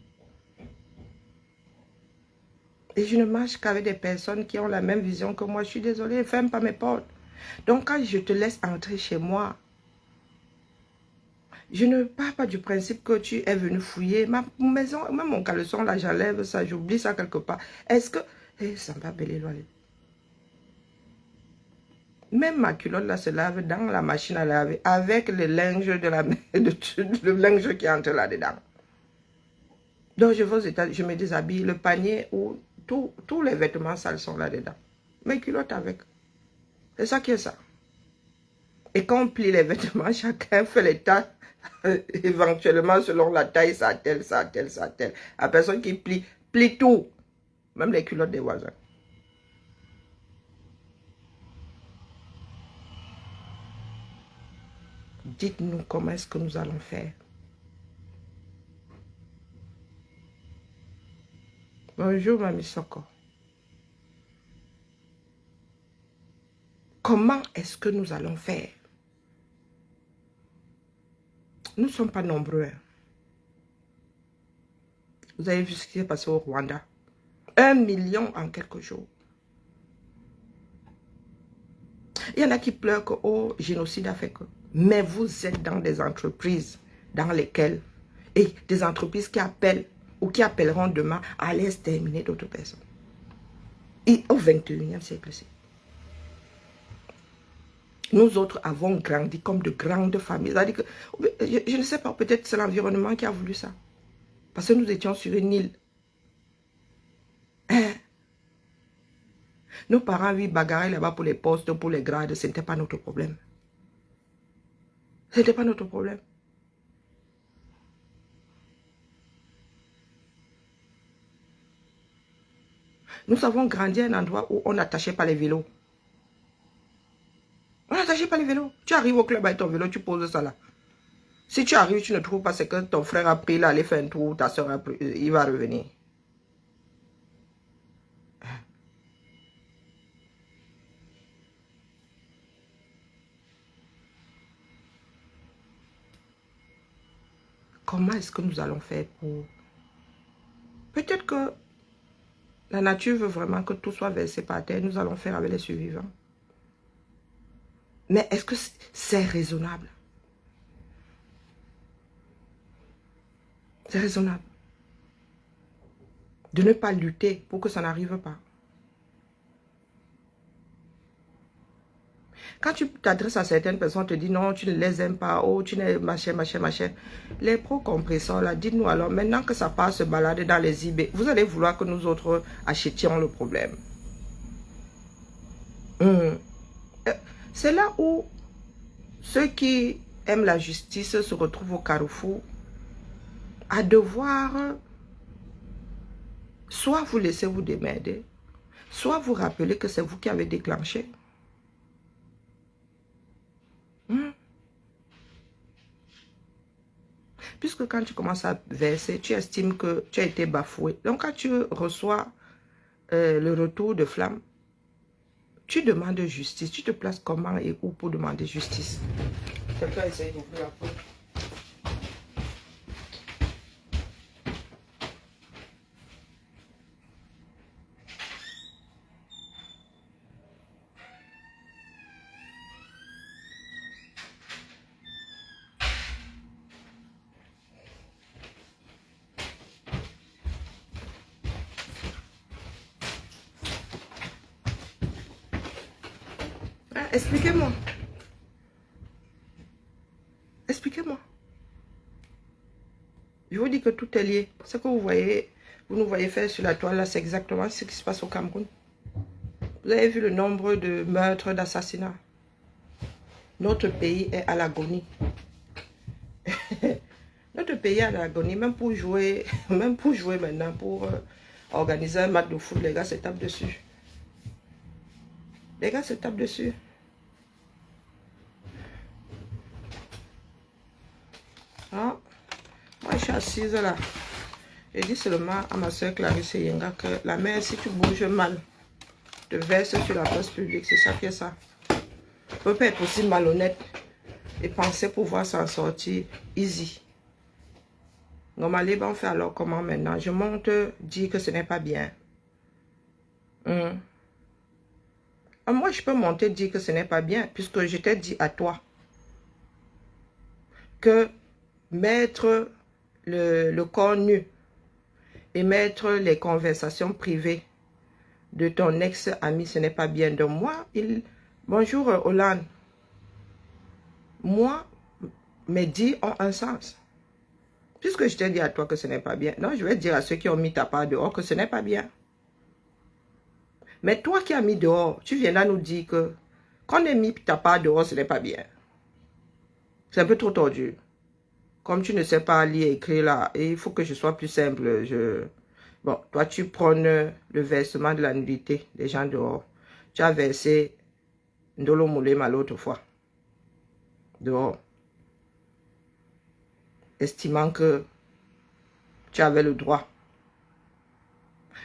Et je ne marche qu'avec des personnes qui ont la même vision que moi. Je suis désolée, ferme pas mes portes. Donc quand je te laisse entrer chez moi, je ne pars pas du principe que tu es venu fouiller. Ma maison, même mon caleçon, là, j'enlève ça, j'oublie ça quelque part. Est-ce que... ça va bêler loin. Même ma culotte, là, se lave dans la machine à laver avec le linge le linge qui entre là-dedans. Donc, je vais aux États, je me déshabille, le panier où tous les vêtements sales sont là-dedans. Mes culottes avec. C'est ça qui est ça. Et quand on plie les vêtements, chacun fait les tas, éventuellement selon la taille, ça tel, ça tel, ça tel. La personne qui plie tout, même les culottes des voisins. Dites-nous comment est-ce que nous allons faire. Bonjour, Mamie Soko. Comment est-ce que nous allons faire? Nous ne sommes pas nombreux. Hein. Vous avez vu ce qui s'est passé au Rwanda. 1 million en quelques jours. Il y en a qui pleurent que oh, génocide a fait que. Mais vous êtes dans des entreprises dans lesquelles, et des entreprises qui appellent ou qui appelleront demain à aller exterminer d'autres personnes. Et au 21e siècle-ci. Nous autres avons grandi comme de grandes familles. C'est-à-dire que, je ne sais pas, peut-être c'est l'environnement qui a voulu ça. Parce que nous étions sur une île. Hein? Nos parents, oui, bagarraient là-bas pour les postes, pour les grades. Ce n'était pas notre problème. Ce n'était pas notre problème. Nous avons grandi à un endroit où on n'attachait pas les vélos. On n'attachait pas les vélos. Tu arrives au club avec ton vélo, tu poses ça là. Si tu arrives, tu ne trouves pas, c'est que ton frère a pris là, aller faire un tour, ta soeur a pris, il va revenir. Comment est-ce que nous allons faire pour... Peut-être que la nature veut vraiment que tout soit versé par terre. Nous allons faire avec les survivants. Mais est-ce que c'est raisonnable? C'est raisonnable de ne pas lutter pour que ça n'arrive pas. Quand tu t'adresses à certaines personnes, te disent non, tu ne les aimes pas, oh, tu n'es machin, machin, machin. Les pro-compresseurs, là, dites-nous alors, maintenant que ça part se balader dans les eBay, vous allez vouloir que nous autres achetions le problème. C'est là où ceux qui aiment la justice se retrouvent au carrefour à devoir soit vous laisser vous démerder, soit vous rappeler que c'est vous qui avez déclenché. Puisque quand tu commences à verser, tu estimes que tu as été bafoué. Donc quand tu reçois le retour de flamme, tu demandes justice. Tu te places comment et où pour demander justice? Quelqu'un essaye d'ouvrir la porte. Expliquez-moi. Expliquez-moi. Je vous dis que tout est lié. Ce que vous voyez, vous nous voyez faire sur la toile, là, c'est exactement ce qui se passe au Cameroun. Vous avez vu le nombre de meurtres, d'assassinats. Notre pays est à l'agonie. Notre pays est à l'agonie. Même pour jouer maintenant, pour organiser un match de foot, les gars se tapent dessus. Les gars se tapent dessus. Ah, moi je suis assise là. Je dis seulement à ma soeur Clarisse Yenga que la mère, si tu bouges mal, te verse sur la place publique. C'est ça qui est ça. On peut pas être aussi malhonnête et penser pouvoir s'en sortir easy. Normalement, on fait alors comment maintenant? Je monte dire que ce n'est pas bien. Moi, je peux monter dire que ce n'est pas bien puisque je t'ai dit à toi que mettre le corps nu et mettre les conversations privées de ton ex-ami, ce n'est pas bien. Donc moi, bonjour Hollande, moi, mes dits ont un sens. Puisque je t'ai dit à toi que ce n'est pas bien, non, je vais dire à ceux qui ont mis ta part dehors que ce n'est pas bien. Mais toi qui as mis dehors, tu viendras nous dire que quand on a mis ta part dehors, ce n'est pas bien. C'est un peu trop tordu. Comme tu ne sais pas lire et écrire là, et il faut que je sois plus simple. Bon, toi tu prends le versement de la nudité des gens dehors. Tu as versé Ndolo Moulema l'autre fois. Dehors. Estimant que tu avais le droit.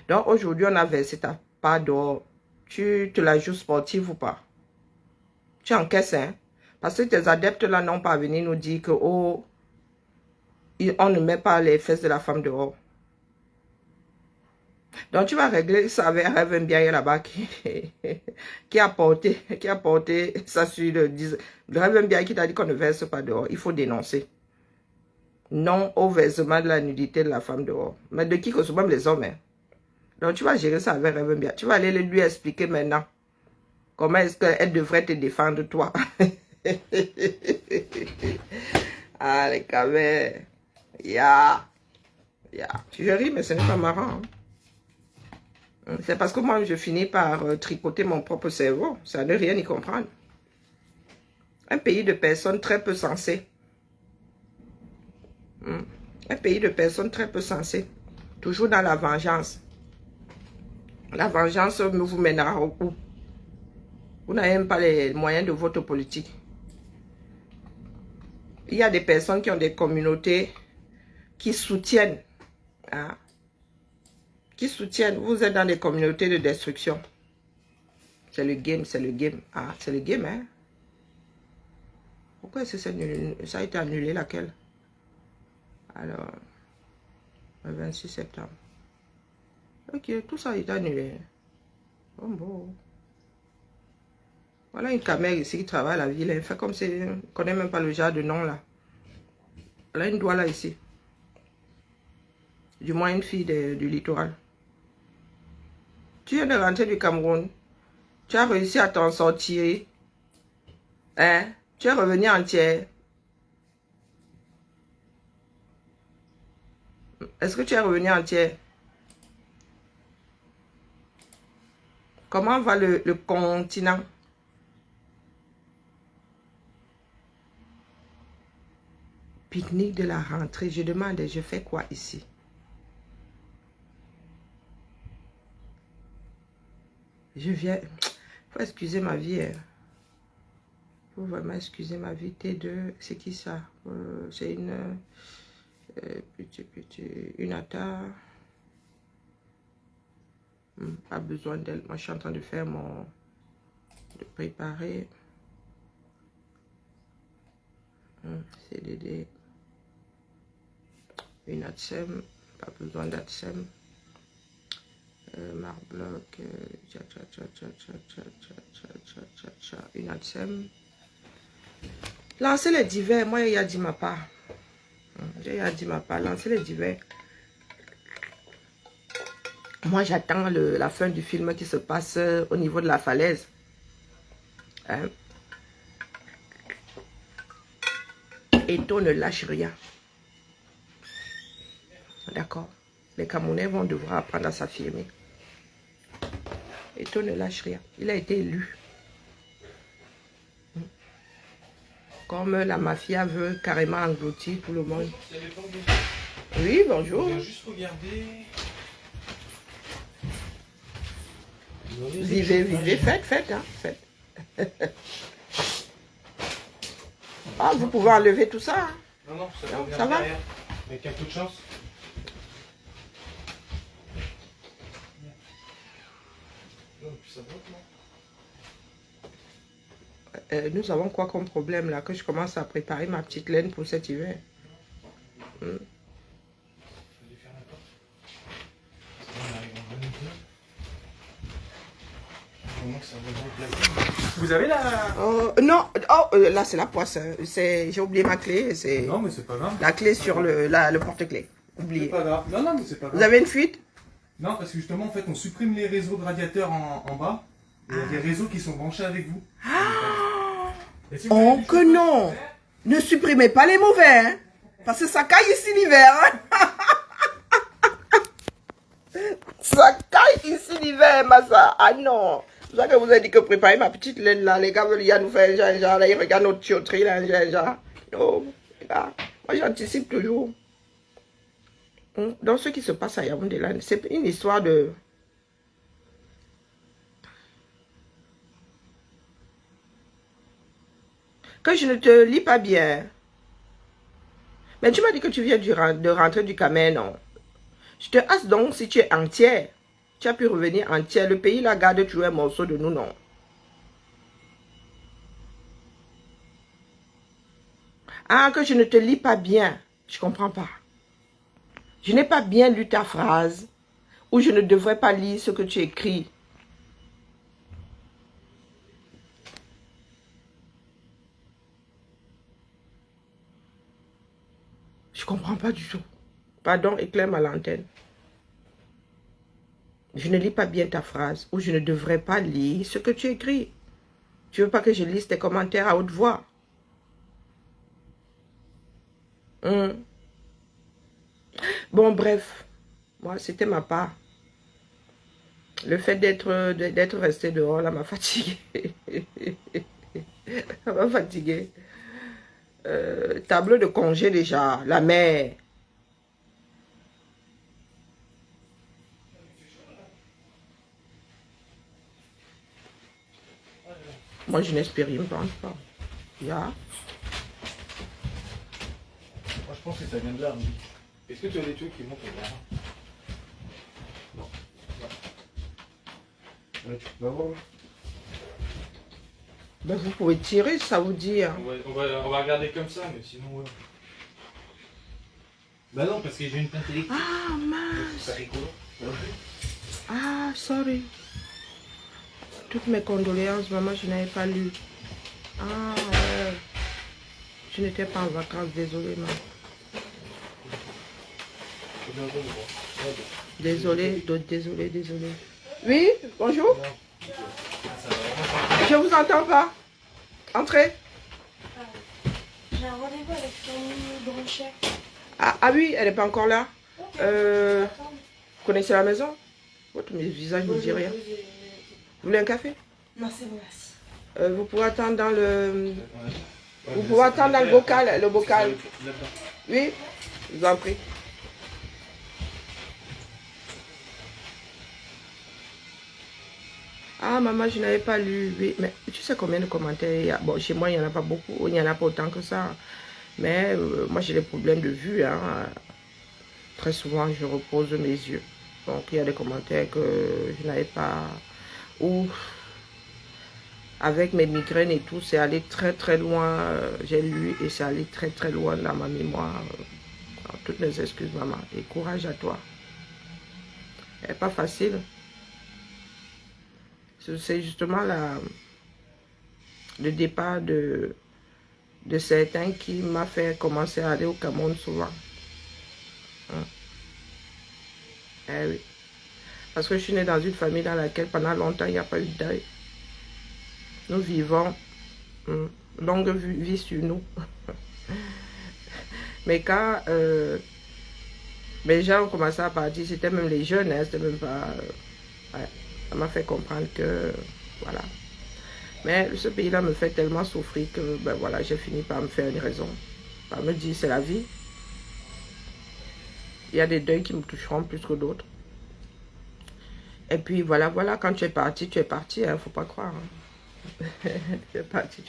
Donc aujourd'hui on a versé ta part dehors. Tu te la joues sportive ou pas? Tu encaisses, hein. Parce que tes adeptes là n'ont pas à venir nous dire que, oh, on ne met pas les fesses de la femme dehors. Donc tu vas régler ça avec Rêve bien là-bas qui a porté ça sur le Rêve bien qui t'a dit qu'on ne verse pas dehors. Il faut dénoncer. Non au versement de la nudité de la femme dehors. Mais de qui que ce soit, même les hommes. Hein. Donc tu vas gérer ça avec Rêve bien. Tu vas aller lui expliquer maintenant comment est-ce qu'elle devrait te défendre toi. Ah les camés. Ya. Je ris mais ce n'est pas marrant. Hein. C'est parce que moi, je finis par tricoter mon propre cerveau. Ça ne rien y comprendre. Un pays de personnes très peu sensées. Un pays de personnes très peu sensées. Toujours dans la vengeance. La vengeance vous mènera au bout. Vous n'avez même pas les moyens de votre politique. Il y a des personnes qui ont des communautés qui soutiennent. Hein, qui soutiennent, vous êtes dans des communautés de destruction. C'est le game, c'est le game. Ah, c'est le game, hein. Pourquoi est-ce que ça a été annulé, laquelle? Alors, le 26 septembre. Ok, tout ça a été annulé. Oh bon. Voilà une caméra ici qui travaille à la ville. Elle fait comme si elle ne connaît même pas le genre de nom, là. Elle a une doigt là, ici. Du moins une fille du littoral. Tu viens de rentrer du Cameroun. Tu as réussi à t'en sortir. Hein? Tu es revenu entière. Est-ce que tu es revenu entière? Comment va le continent? Pique-nique de la rentrée. Je demande, je fais quoi ici? Je viens... Faut excuser ma vie. Hein. Faut vraiment excuser ma vie. T2, c'est qui ça? C'est une... une atta. Pas besoin d'elle. Moi, je suis en train de faire mon... de préparer. CDD. Une ADSEM. Pas besoin d'ADSEM. Marbloc, une ADSEM. Lancez les divers. Moi, il a dit ma part. Il a dit ma part. Lancez les divers. Moi, j'attends la fin du film qui se passe au niveau de la falaise. Hein? Eto ne lâche rien. D'accord. Les Camerounais vont devoir apprendre à s'affirmer. Eto ne lâche rien. Il a été élu. Comme la mafia veut carrément engloutir tout le monde. Oui, bonjour. Je vais juste regarder. Vivez, faites, hein, faites. Ah, vous pouvez enlever tout ça. Hein. Non, Ça va? Avec un peu de chance. Nous avons quoi comme problème là? Que je commence à préparer ma petite laine pour cet hiver. Vous avez la... Non, là c'est la poisse. J'ai oublié ma clé. Non, mais c'est pas grave. La clé sur le porte-clé. Oublié. C'est pas grave. Non, mais c'est pas grave. Vous avez une fuite? Non, parce que justement, en fait, on supprime les réseaux de radiateurs en bas. Il y a des réseaux qui sont branchés avec vous. Et si vous avez Oh des que choses non! à faire, Ne supprimez pas les mauvais, hein? Parce que ça caille ici l'hiver, hein? Ça caille ici l'hiver, Massa. Ah non! C'est ça que vous avez dit que préparer ma petite laine là. Les gars veulent y nous faire un gingembre. Là, ils regardent notre tuyauterie là, un gingembre. Non, les gars. Moi, j'anticipe toujours. Dans ce qui se passe à Yaoundé là, c'est une histoire de... Que je ne te lis pas bien. Mais tu m'as dit que tu viens de rentrer du Cameroun, non? Je te hasse donc si tu es entière. Tu as pu revenir entière. Le pays la garde toujours un morceau de nous, non? Ah, que je ne te lis pas bien. Je comprends pas. Je n'ai pas bien lu ta phrase. Ou je ne devrais pas lire ce que tu écris. Je comprends pas du tout. Pardon, éclaire-moi l'antenne. Je ne lis pas bien ta phrase. Ou je ne devrais pas lire ce que tu écris. Tu veux pas que je lise tes commentaires à haute voix? Bon, bref. Moi, c'était ma part. Le fait d'être resté dehors, là, m'a fatigué. Ça m'a fatigué. Tableau de congé déjà. La mer. Moi, je n'expérimente pas. Ya. Moi, je pense que ça vient de là. Est-ce que tu as des trucs qui montent au vert? Non. Ouais, tu peux voir. Ben, vous pouvez tirer, ça vous dit. Hein. On va regarder comme ça, mais sinon, ouais. Bah non, parce que j'ai une teinte électrique. Ah, mince. C'est rigolo. Ah, sorry. Toutes mes condoléances, maman, je n'avais pas lu. Ah, ouais. Je n'étais pas en vacances, désolée, maman. Désolée, désolée. Oui, bonjour. Je vous entends pas. Entrez. J'ai un rendez-vous avec ton branchette. Ah oui, elle n'est pas encore là. Ok. Vous connaissez la maison? Votre visage ne dit rien. Vous voulez un café? Non, c'est bon, merci. Vous pouvez attendre dans le... Vous pouvez attendre dans le bocal. Le bocal. Oui, je vous en prie. Ah, maman, je n'avais pas lu. Oui, mais tu sais combien de commentaires il y a? Bon, chez moi, il n'y en a pas beaucoup. Il n'y en a pas autant que ça. Mais moi, j'ai des problèmes de vue. Hein. Très souvent, je repose mes yeux. Donc, il y a des commentaires que je n'avais pas... Ou avec mes migraines et tout, c'est allé très très loin. J'ai lu et c'est allé très très loin dans ma mémoire. Toutes mes excuses, maman. Et courage à toi. Elle n'est pas facile. C'est justement le départ de certains qui m'a fait commencer à aller au Cameroun souvent. Hein? Eh oui. Parce que je suis née dans une famille dans laquelle pendant longtemps il n'y a pas eu de deuil. Nous vivons longue vie sur nous. Mais quand les gens ont commencé à partir, c'était même les jeunes, hein, c'était même pas... ouais, ça m'a fait comprendre que... Voilà. Mais ce pays-là me fait tellement souffrir que ben voilà, j'ai fini par me faire une raison. Par me dire, c'est la vie. Il y a des deuils qui me toucheront plus que d'autres. Et puis voilà, quand tu es parti, hein, faut pas croire. Hein. Tu es parti.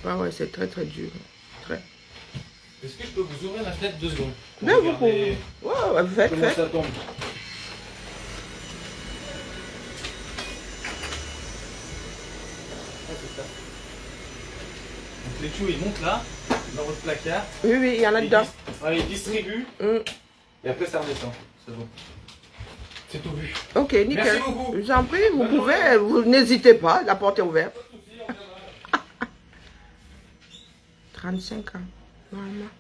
Ouais, c'est très très dur. Très. Est-ce que je peux vous ouvrir la fenêtre 2 secondes? Mais vous pouvez. Ouais, faites. Comment ça tombe? Donc les choux ils montent là, dans votre placard. Oui, il y en a dedans. Ils distribuent. Et après ça redescend. C'est bon. C'est tout vu. Ok, nickel. Merci beaucoup. Je vous en prie, vous pouvez, vous n'hésitez pas, la porte est ouverte. 35 ans, normalement.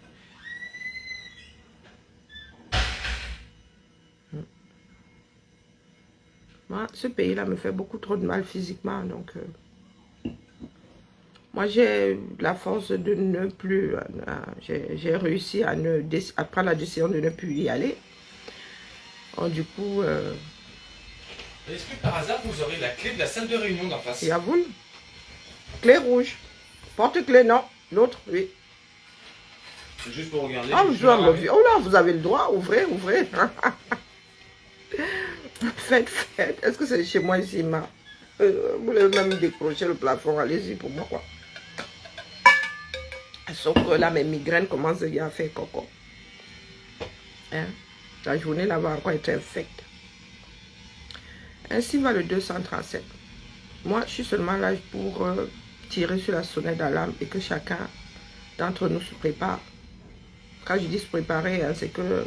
Moi, ce pays-là me fait beaucoup trop de mal physiquement, donc... moi, j'ai la force de ne plus... j'ai réussi à prendre la décision de ne plus y aller. Donc, du coup... Est-ce que par hasard vous aurez la clé de la salle de réunion d'en face? Et à vous? Clé rouge. Porte-clé, non. L'autre, oui. C'est juste pour regarder. Ah, oh là, vous avez le droit. Ouvrez. Faites. Est-ce que c'est chez moi ici, ma? Vous voulez même décrocher le plafond, allez-y pour moi, quoi. Sauf que là, mes migraines commencent déjà à faire coco. Hein? La journée là va encore être infecte. Ainsi va le 237. Moi, je suis seulement là pour tirer sur la sonnette d'alarme et que chacun d'entre nous se prépare. Quand je dis se préparer, hein, c'est que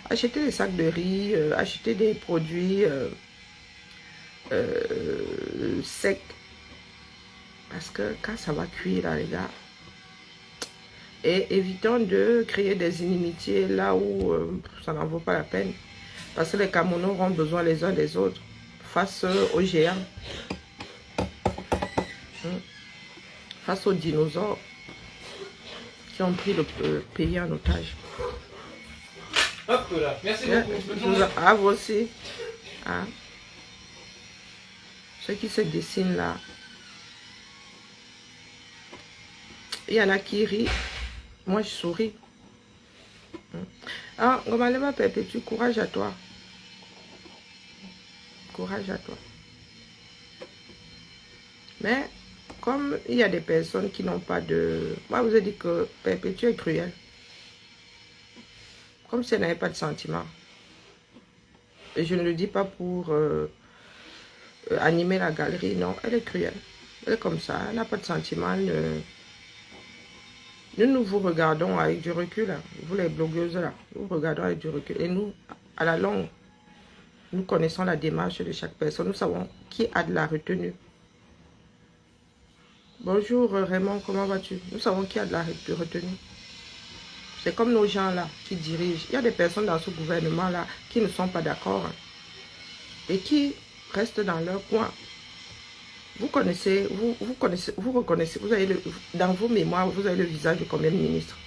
acheter des sacs de riz, acheter des produits secs. Parce que quand ça va cuire, là, les gars, et évitons de créer des inimitiés là où ça n'en vaut pas la peine. Parce que les Camerounais auront besoin les uns des autres face aux géants. Face aux dinosaures qui ont pris le pays en otage. Hop là, merci beaucoup. Ah, vous aussi. Ah. Ce qui se dessine là. Il y en a qui rient. Moi, je souris. Ah, Gomalema Perpétue, courage à toi. Courage à toi. Mais, comme il y a des personnes qui n'ont pas de... Moi, je vous ai dit que Perpétue est cruelle. Comme si elle n'avait pas de sentiments. Et je ne le dis pas pour animer la galerie. Non, elle est cruelle. Elle est comme ça. Elle n'a pas de sentiments. Nous vous regardons avec du recul. Hein. Vous les blogueuses là. Nous vous regardons avec du recul. Et nous, à la longue, nous connaissons la démarche de chaque personne. Nous savons qui a de la retenue. Bonjour Raymond, comment vas-tu? Nous savons qui a de la retenue. C'est comme nos gens là qui dirigent. Il y a des personnes dans ce gouvernement là qui ne sont pas d'accord. Hein, et qui restent dans leur coin. Vous connaissez, vous reconnaissez, vous avez dans vos mémoires, vous avez le visage de combien de ministres?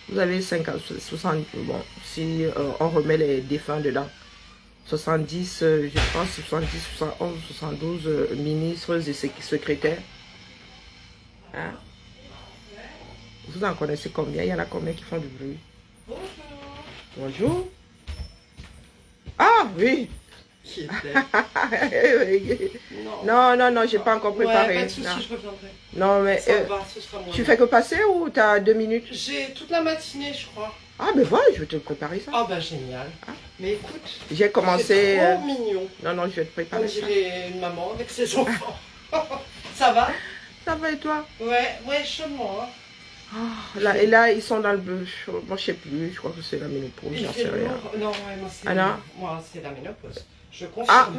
Vous avez 50, 60, bon, si on remet les défunts dedans. 70, je pense, 70, 71, 72 ministres et secrétaires. Hein? Vous en connaissez combien? Il y en a combien qui font du bruit? Bonjour. Bonjour. Ah oui. Qui était? Non, j'ai pas encore préparé. Ouais, pas de soucis, non. je reviendrai. Non, mais Ça va, ce sera moins tu bien. fais que passer ou tu as 2 minutes? J'ai toute la matinée, je crois. Ah, ben voilà, je vais te préparer ça. Ah bah génial. Ah. Mais écoute, J'ai commencé... c'est trop mignon. Non, je vais te On préparer ça. dirait une maman avec ses enfants. Ça va? Ça va et toi? Ouais, chaudement. Hein. Oh, là, et là, ils sont dans le... Moi, je sais plus, je crois que c'est la ménopause, Il j'en fait sais rien. lourd. Non, ouais, moi c'est la ménopause. Je confirme. Ah,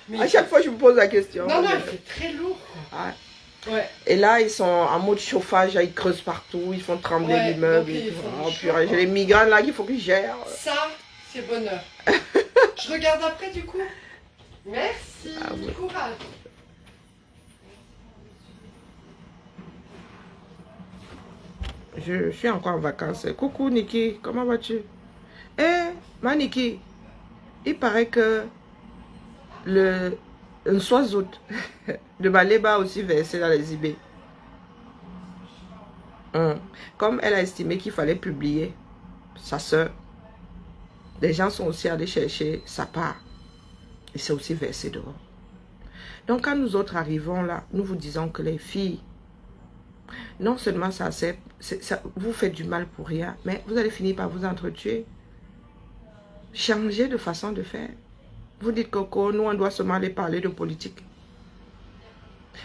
Mais à chaque fois, je me pose la question. Non, il fait très lourd. Ah. Ouais. Et là, ils sont en mode chauffage, ils creusent partout, ils font trembler Ouais, l'immeuble. donc et ils tout. font Oh, du purée, chaud, j'ai les migraines là qu'il faut que je gère. Ça, c'est bonheur. Je regarde après du coup. Merci. Ah ouais. Courage. Je suis encore en vacances. Coucou Niki, comment vas-tu? Ma Niki, il paraît que le soisout de Baleba aussi versé dans les IB. Comme elle a estimé qu'il fallait publier sa soeur, les gens sont aussi allés chercher sa part. Et c'est aussi versé dehors. Donc quand nous autres arrivons là, nous vous disons que les filles, non seulement ça vous faites du mal pour rien, mais vous allez finir par vous entretuer. Changer de façon de faire. Vous dites Coco, nous on doit seulement aller parler de politique.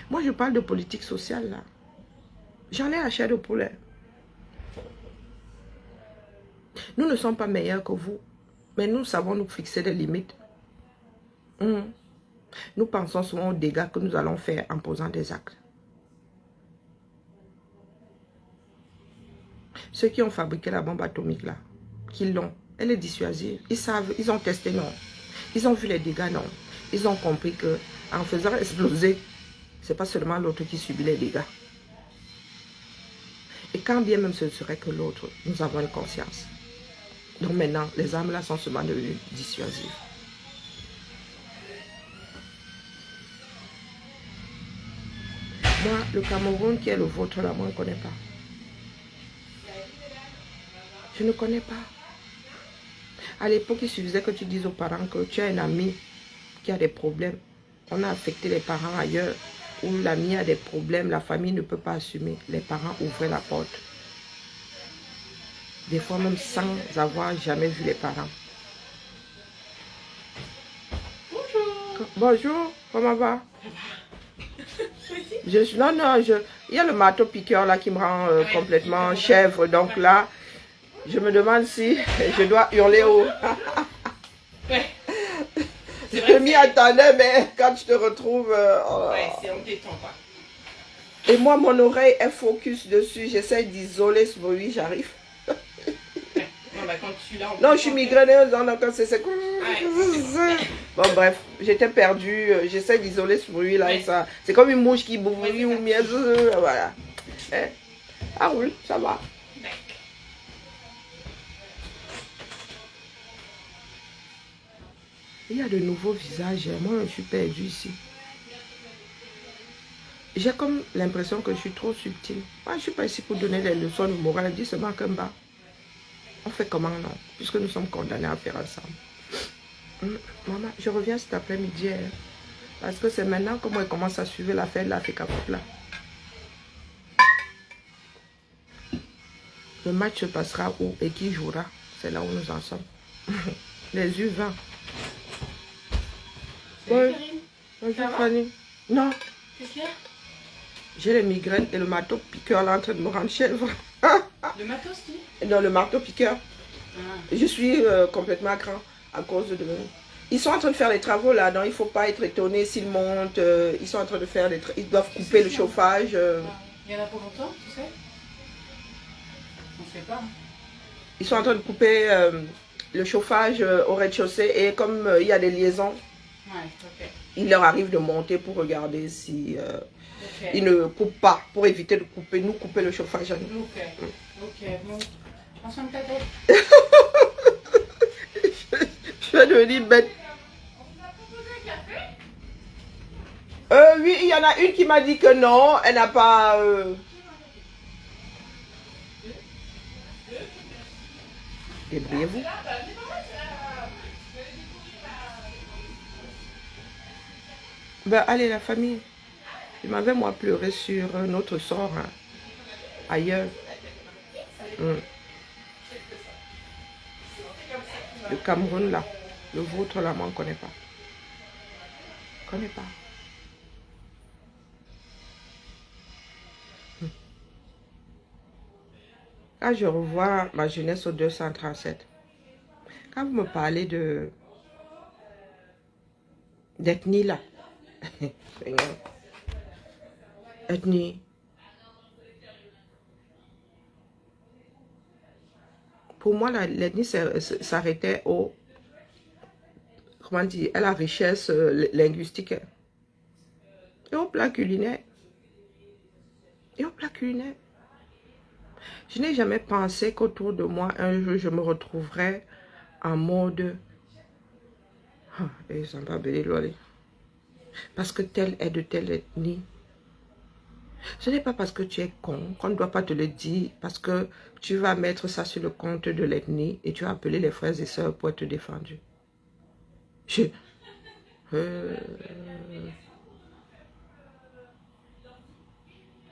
Moi je parle de politique sociale là. J'en ai la chair de poulet. Nous ne sommes pas meilleurs que vous, mais nous savons nous fixer des limites. Nous pensons souvent aux dégâts que nous allons faire en posant des actes. Ceux qui ont fabriqué la bombe atomique là, qui l'ont, elle est dissuasive. Ils savent, ils ont testé, non. Ils ont vu les dégâts, non. Ils ont compris que en faisant exploser, c'est pas seulement l'autre qui subit les dégâts. Et quand bien même ce serait que l'autre, nous avons une conscience. Donc maintenant, les armes là sont seulement devenues dissuasives. Moi, le Cameroun qui est le vôtre là, moi je ne connais pas. Je ne connais pas. À l'époque, il suffisait que tu dises aux parents que tu as un ami qui a des problèmes. On a affecté les parents ailleurs, où l'ami a des problèmes, la famille ne peut pas assumer. Les parents ouvraient la porte. Des fois même sans avoir jamais vu les parents. Bonjour. Bonjour, comment va? Non, il y a le marteau piqueur là qui me rend complètement chèvre. Donc là, je me demande si je dois hurler haut. Ouais. Je m'y attendais, mais quand je te retrouve... Ouais, c'est embêtant, quoi. Et moi, mon oreille est focus dessus. J'essaie d'isoler ce bruit, j'arrive. Ouais. Non, bah, quand tu l'as... Non, je suis migraineuse, donc c'est... Ouais. Bon, bref, j'étais perdue. J'essaie d'isoler ce bruit-là. Ouais. Et ça, c'est comme une mouche qui bouffe Ouais, ou miel. Voilà. Ah oui, ça va. Il y a de nouveaux visages. Moi, je suis perdue ici. J'ai comme l'impression que je suis trop subtile. Moi, je ne suis pas ici pour donner des leçons de morale. Je dis seulement qu'un bas. On fait comment, non? Puisque nous sommes condamnés à faire ensemble. Maman, je reviens cet après-midi. Hein, parce que c'est maintenant que moi, je commence à suivre l'affaire de l'Africa Cup là. Le match se passera où et qui jouera? C'est là où nous en sommes. Les U20. Oui. Bonjour Fanny. Non. Qu'est-ce qu'il y a? J'ai les migraines et le marteau piqueur là en train de me rendre chèvre. Le matos, tu dis? Non, le marteau piqueur. Ah. Je suis complètement à cran à cause de... Ils sont en train de faire les travaux là, donc il ne faut pas être étonné s'ils montent. Ils sont en train de faire des... Ils doivent couper le chauffage. Il y en a pour longtemps, tu sais? On ne sait pas. Ils sont en train de couper le chauffage au rez-de-chaussée et comme il y a des liaisons, Ouais, ok. il leur arrive de monter pour regarder si Ok. ils ne coupent pas, pour éviter de couper, nous couper le chauffage à nous. Ok. Ok, bon. Prends soin de ta tête. Je vais devenir bête. Oui, il y en a une qui m'a dit que non, elle n'a pas... Débrouillez-vous. Ben, allez, la famille. Je m'avais, moi, pleuré sur notre sort hein, ailleurs. Le Cameroun, là. Le vôtre, là, moi, on ne connaît pas. On ne connaît pas. Quand je revois ma jeunesse au 237, quand vous me parlez de d'ethnie là, ethnie, pour moi l'ethnie s'arrêtait au, comment dire, à la richesse linguistique et au plat culinaire. Et au plat culinaire. Je n'ai jamais pensé qu'autour de moi, un jour, je me retrouverais en mode... Parce que tel est de telle ethnie. Ce n'est pas parce que tu es con qu'on ne doit pas te le dire, parce que tu vas mettre ça sur le compte de l'ethnie et tu vas appeler les frères et sœurs pour être défendu.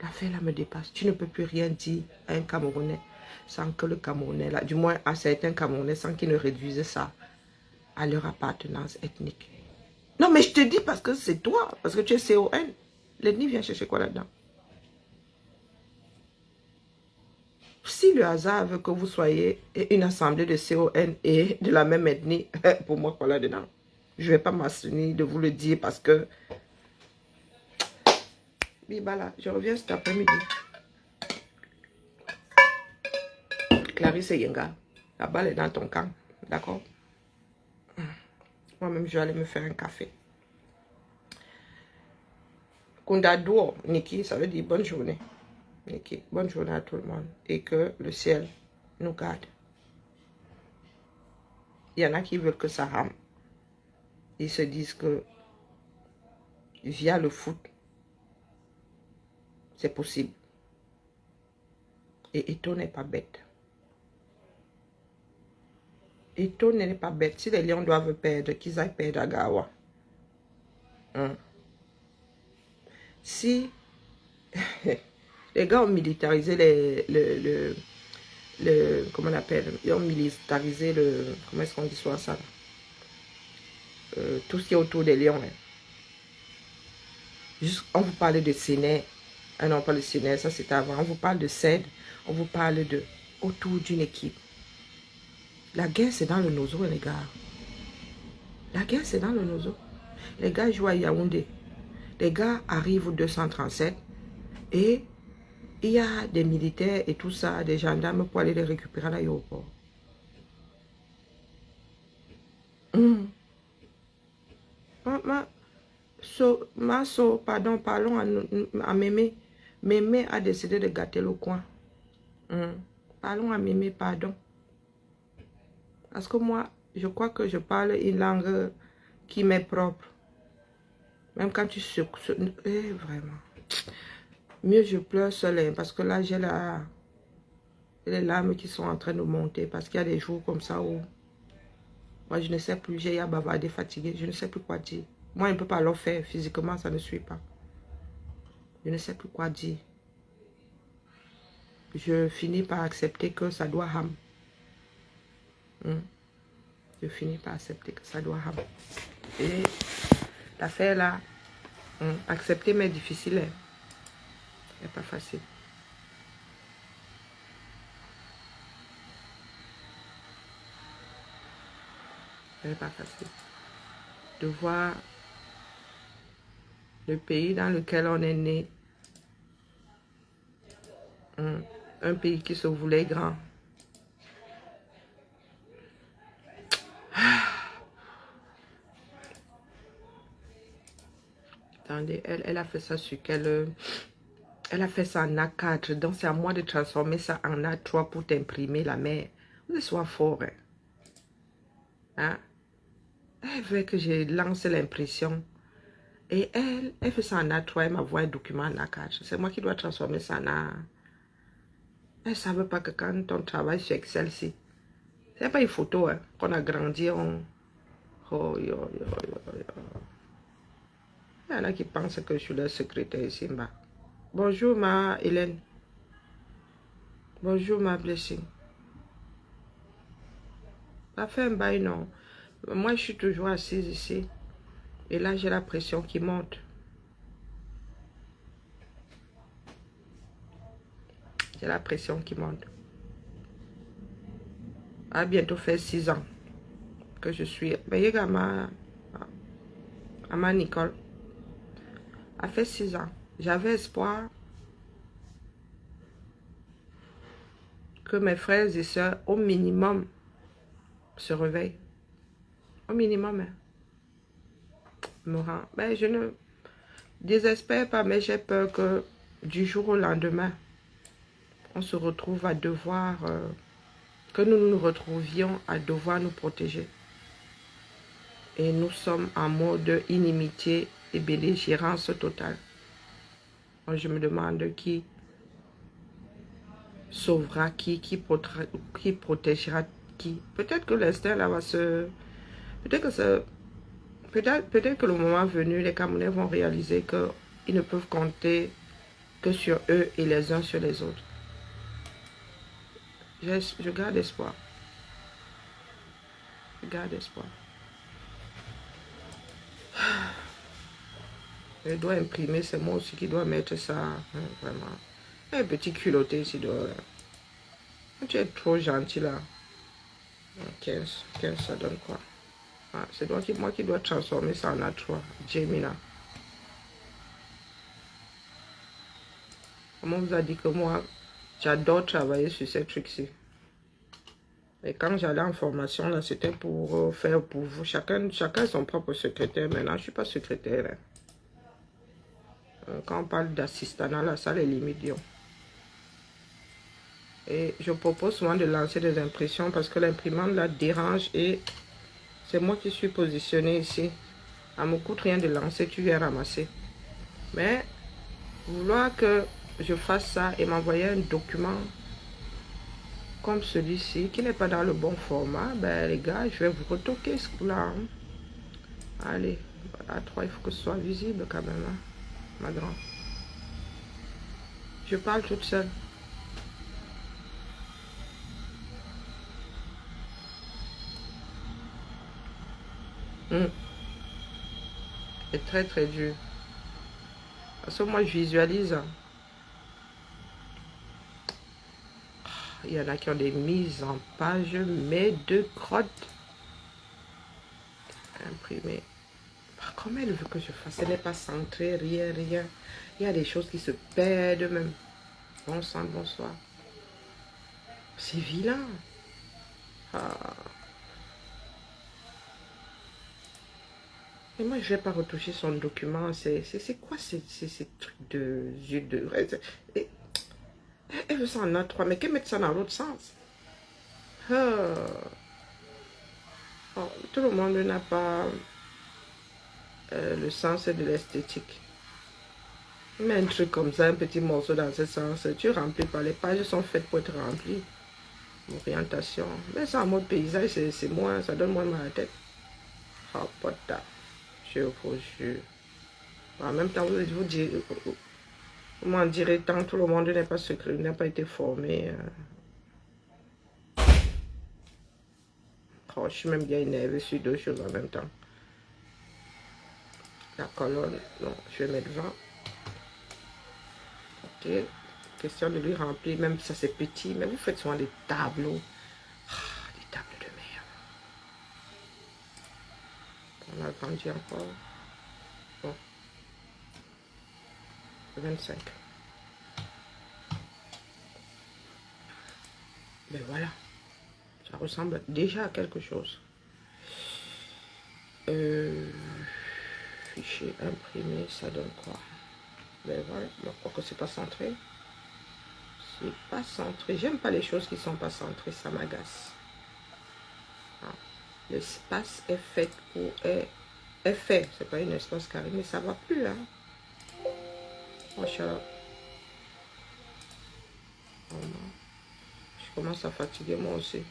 L'affaire là me dépasse. Tu ne peux plus rien dire à un Camerounais sans que le Camerounais, là, du moins à certains Camerounais, sans qu'ils ne réduisent ça à leur appartenance ethnique. Non, mais je te dis parce que c'est toi, parce que tu es CON. L'ethnie vient chercher quoi là-dedans? Si le hasard veut que vous soyez une assemblée de CON et de la même ethnie, pour moi, quoi là-dedans? Je ne vais pas m'assumer de vous le dire parce que... Bibala, je reviens cet après-midi. Clarisse et Yenga, la balle est dans ton camp, d'accord? Moi-même, je vais aller me faire un café. Kundadou, Niki, ça veut dire bonne journée. Niki, bonne journée à tout le monde. Et que le ciel nous garde. Il y en a qui veulent que ça rame. Ils se disent que via le foot, c'est possible. Et Eto'o n'est pas bête. Eto'o n'est pas bête. Si les Lions doivent perdre, qu'ils aillent perdre à Gawa. Si les gars ont militarisé comment on appelle, ils ont militarisé comment est-ce qu'on dit ça là? Tout ce qui est autour des Lions. Hein. On vous parle de Sénère. Ah non, pas le Sénère, ça c'était avant. On vous parle de CED. On vous parle de autour d'une équipe. La guerre, c'est dans le nozo, les gars. La guerre, c'est dans le nozo. Les gars jouent à Yaoundé. Les gars arrivent au 237 et il y a des militaires et tout ça, des gendarmes pour aller les récupérer à l'aéroport. Pardon, parlons à Mémé. Mémé a décidé de gâter le coin. Parlons à Mémé, pardon. Parce que moi, je crois que je parle une langue qui m'est propre. Même quand tu vraiment. Mieux je pleure seul, hein, parce que là, j'ai les larmes qui sont en train de monter. Parce qu'il y a des jours comme ça où moi, je ne sais plus, j'ai à bavarder, fatigué, je ne sais plus quoi dire. Moi, je ne peux pas leur faire physiquement, ça ne suit pas. Je ne sais plus quoi dire. Je finis par accepter que ça doit ham. Je finis par accepter que ça doit ham. Et l'affaire là, accepter mais difficile. C'est pas facile. C'est pas facile. De voir le pays dans lequel on est né. Un pays qui se voulait grand. Attendez, elle a fait ça sur quelle... Elle a fait ça en A4. Donc c'est à moi de transformer ça en A3 pour t'imprimer la mer. Vous soyez fort. Hein? Elle veut que je lance l'impression. Et elle fait ça en A3. Elle m'envoie un document en A4. C'est moi qui dois transformer ça en A... Elle ne savait pas que quand on travaille sur Excel, si. C'est pas une photo, hein, qu'on a grandi, on... Oh, yo. Il y en a qui pensent que je suis leur secrétaire ici en bas. Bonjour ma Hélène. Bonjour ma Blessing. Ça fait un bail, non. Moi, je suis toujours assise ici. Et là, j'ai la pression qui monte. J'ai la pression qui monte. À bientôt faire 6 ans que je suis... Mais regarde ma Nicole. A fait 6 ans. J'avais espoir que mes frères et sœurs, au minimum, se réveillent. Au minimum, hein. Me rend. Mais je ne désespère pas, mais j'ai peur que du jour au lendemain, on se retrouve à devoir, que nous nous retrouvions à devoir nous protéger. Et nous sommes en mode inimitié et belligérance totale. Moi, je me demande qui sauvera qui protégera qui. Peut-être que l'instinct là va se... Peut-être que le moment venu, les Camerounais vont réaliser qu'ils ne peuvent compter que sur eux et les uns sur les autres. Je garde espoir. Je garde espoir. Je dois imprimer, c'est moi aussi qui dois mettre ça. Vraiment. Un petit culotté ici dehors. Tu es trop gentil là. 15, ça donne quoi? Ah, c'est moi qui dois transformer ça en A3. Jamie là. On vous a dit que moi, j'adore travailler sur ces trucs-ci. Et quand j'allais en formation, là, c'était pour faire pour vous. Chacun son propre secrétaire. Maintenant, je ne suis pas secrétaire. Hein. Quand on parle d'assistanat, là, ça les limite. Et je propose souvent de lancer des impressions parce que l'imprimante, là, dérange. Et c'est moi qui suis positionnée ici. Ça ne me coûte rien de lancer, tu viens ramasser. Mais, vouloir que je fasse ça et m'envoyer un document comme celui-ci, qui n'est pas dans le bon format, ben les gars, je vais vous retoquer ce coup-là. Hein. Allez, à 3, il faut que ce soit visible quand même, hein, ma grande. Je parle toute seule. C'est très très dur. Parce que moi, je visualise. Il y en a qui ont des mises en page, mais de crotte. Imprimé. Comment elle veut que je fasse? Elle n'est pas centrée, rien, rien. Il y a des choses qui se perdent même. Bon sang, bonsoir. C'est vilain. Ah. Et moi, je vais pas retoucher son document. C'est quoi ces trucs de yeux de... Et, elle veut ça en A3, mais qu'elle mette ça dans l'autre sens. Ah. Oh, tout le monde n'a pas le sens de l'esthétique. Mais un truc comme ça, un petit morceau dans ce sens, tu remplis pas. Les pages sont faites pour être remplies. Orientation. Mais ça en mode paysage, c'est moins, ça donne moins mal à la tête. Oh, putain. Je vous jure. En même temps, vous direz, comment dirait tant tout le monde n'est pas secret, n'a pas été formé. Oh, je suis même bien énervée sur deux choses en même temps. La colonne, non, je vais mettre 20. Ok. Question de lui remplir, même si ça c'est petit, mais vous faites souvent des tableaux. Ah, des tableaux de merde. On a grandi encore. Bon. 25. Ben voilà. Ça ressemble déjà à quelque chose. Fichier imprimé, ça donne quoi? Ben voilà, je crois que c'est pas centré. C'est pas centré. J'aime pas les choses qui sont pas centrées, ça m'agace. Ah. L'espace est fait pour... est fait, c'est pas une espace carré, mais ça va plus, hein. Oh, je commence à fatiguer moi aussi.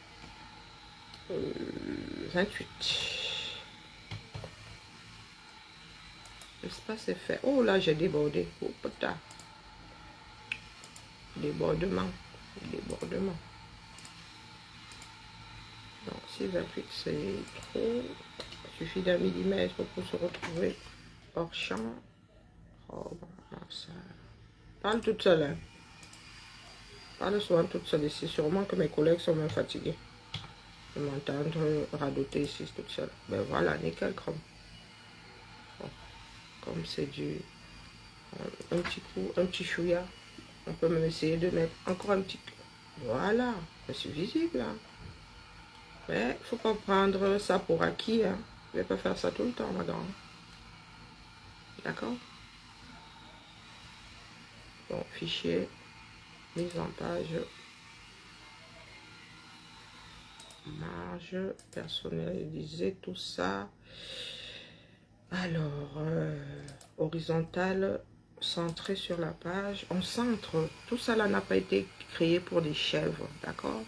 28. L'espace est fait. Oh là, j'ai débordé. Oh putain. Débordement. Débordement. Non, si 28 c'est trop. Il suffit d'un millimètre pour se retrouver hors champ. Oh, bon, ça... Parle toute seule. Hein. Parle souvent toute seule ici. Sûrement que mes collègues sont même fatigués de m'entendre radoter ici toute seule. Ben voilà, nickel chrome. Bon, comme c'est du... Un petit coup, un petit chouïa. On peut même essayer de mettre encore un petit... Voilà, c'est visible. Hein. Mais il ne faut pas prendre ça pour acquis. Hein. Je ne vais pas faire ça tout le temps, madame. D'accord? Bon, fichier, mise en page, marge, personnaliser, tout ça. Alors, horizontal, centré sur la page. On centre. Tout ça là n'a pas été créé pour des chèvres, d'accord?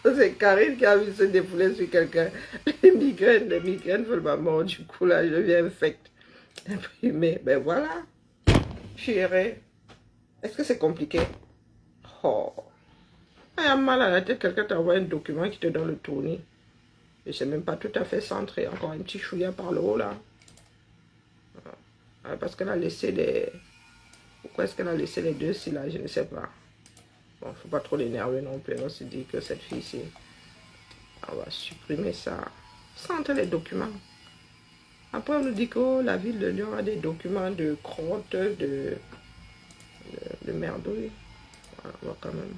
C'est Karine qui a vu se défouler sur quelqu'un. Les migraines veulent ma mort. Du coup, là, je deviens infecte. Imprimé. Ben voilà. Chérie. Est-ce que c'est compliqué? Oh. Il y a mal à la tête. Quelqu'un t'envoie un document qui te donne le tournis. Et c'est même pas tout à fait centré. Encore un petit chouïa par le haut, là. Parce qu'elle a laissé des... Pourquoi est-ce qu'elle a laissé les deux si là? Je ne sais pas. Bon, faut pas trop l'énerver non plus. On se dit que cette fille-ci, on va supprimer ça. Centre les documents. Après, on nous dit que oh, la ville de Lyon a des documents de crotte, de merdouille. Voilà, on va quand même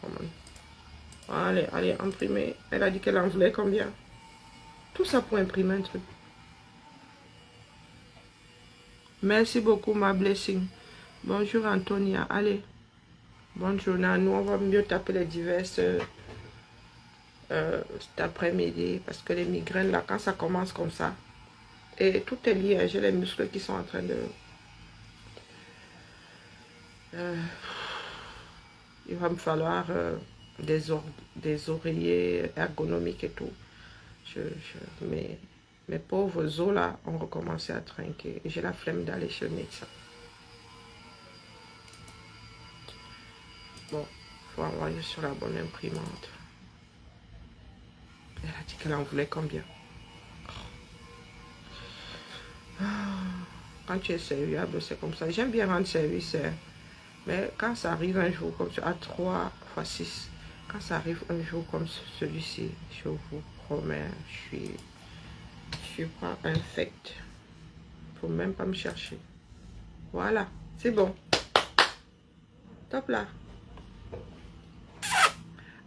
prendre. Allez, allez, imprimer. Elle a dit qu'elle en voulait combien? Tout ça pour imprimer un truc. Merci beaucoup, ma blessing. Bonjour, Antonia. Allez. Bonne journée. Nous, on va mieux taper les diverses cet après-midi. Parce que les migraines, là, quand ça commence comme ça, et tout est lié. Hein, j'ai les muscles qui sont en train de... il va me falloir des oreillers ergonomiques et tout. Mes pauvres os, là, ont recommencé à trinquer. J'ai la flemme d'aller chez le médecin. Bon, il faut envoyer sur la bonne imprimante. Elle a dit qu'elle en voulait combien? Quand tu es serviable, c'est comme ça. J'aime bien rendre service, mais quand ça arrive un jour comme ça, à 3 x 6, quand ça arrive un jour comme celui-ci, je vous promets, je suis pas infecte. Faut même pas me chercher. Voilà, c'est bon. Top là.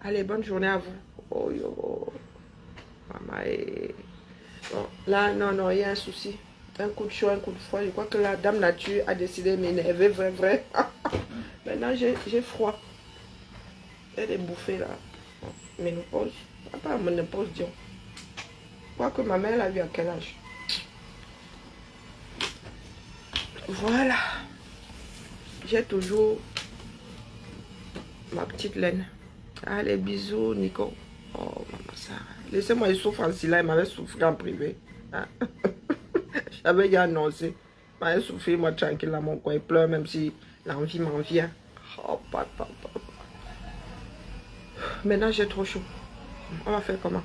Allez, bonne journée à vous. Oh yo. Maman est... Bon, là, non, il y a un souci. Un coup de chaud, un coup de froid. Je crois que la dame nature a décidé de m'énerver, vrai. Maintenant, j'ai froid. Il y a des bouffées là. Ménopause. Pas ménopause, disons. Je crois que ma mère l'a vu à quel âge. Voilà. J'ai toujours ma petite laine. Allez, bisous, Nico. Oh, maman Sarah. Laissez-moi, il souffre en silence. Il m'avait souffert en privé. Hein? J'avais déjà annoncé. Il m'avait souffert, moi, tranquille, dans mon coin. Il pleure, même si l'envie m'en vient. Oh, papa. Maintenant, j'ai trop chaud. On va faire comment?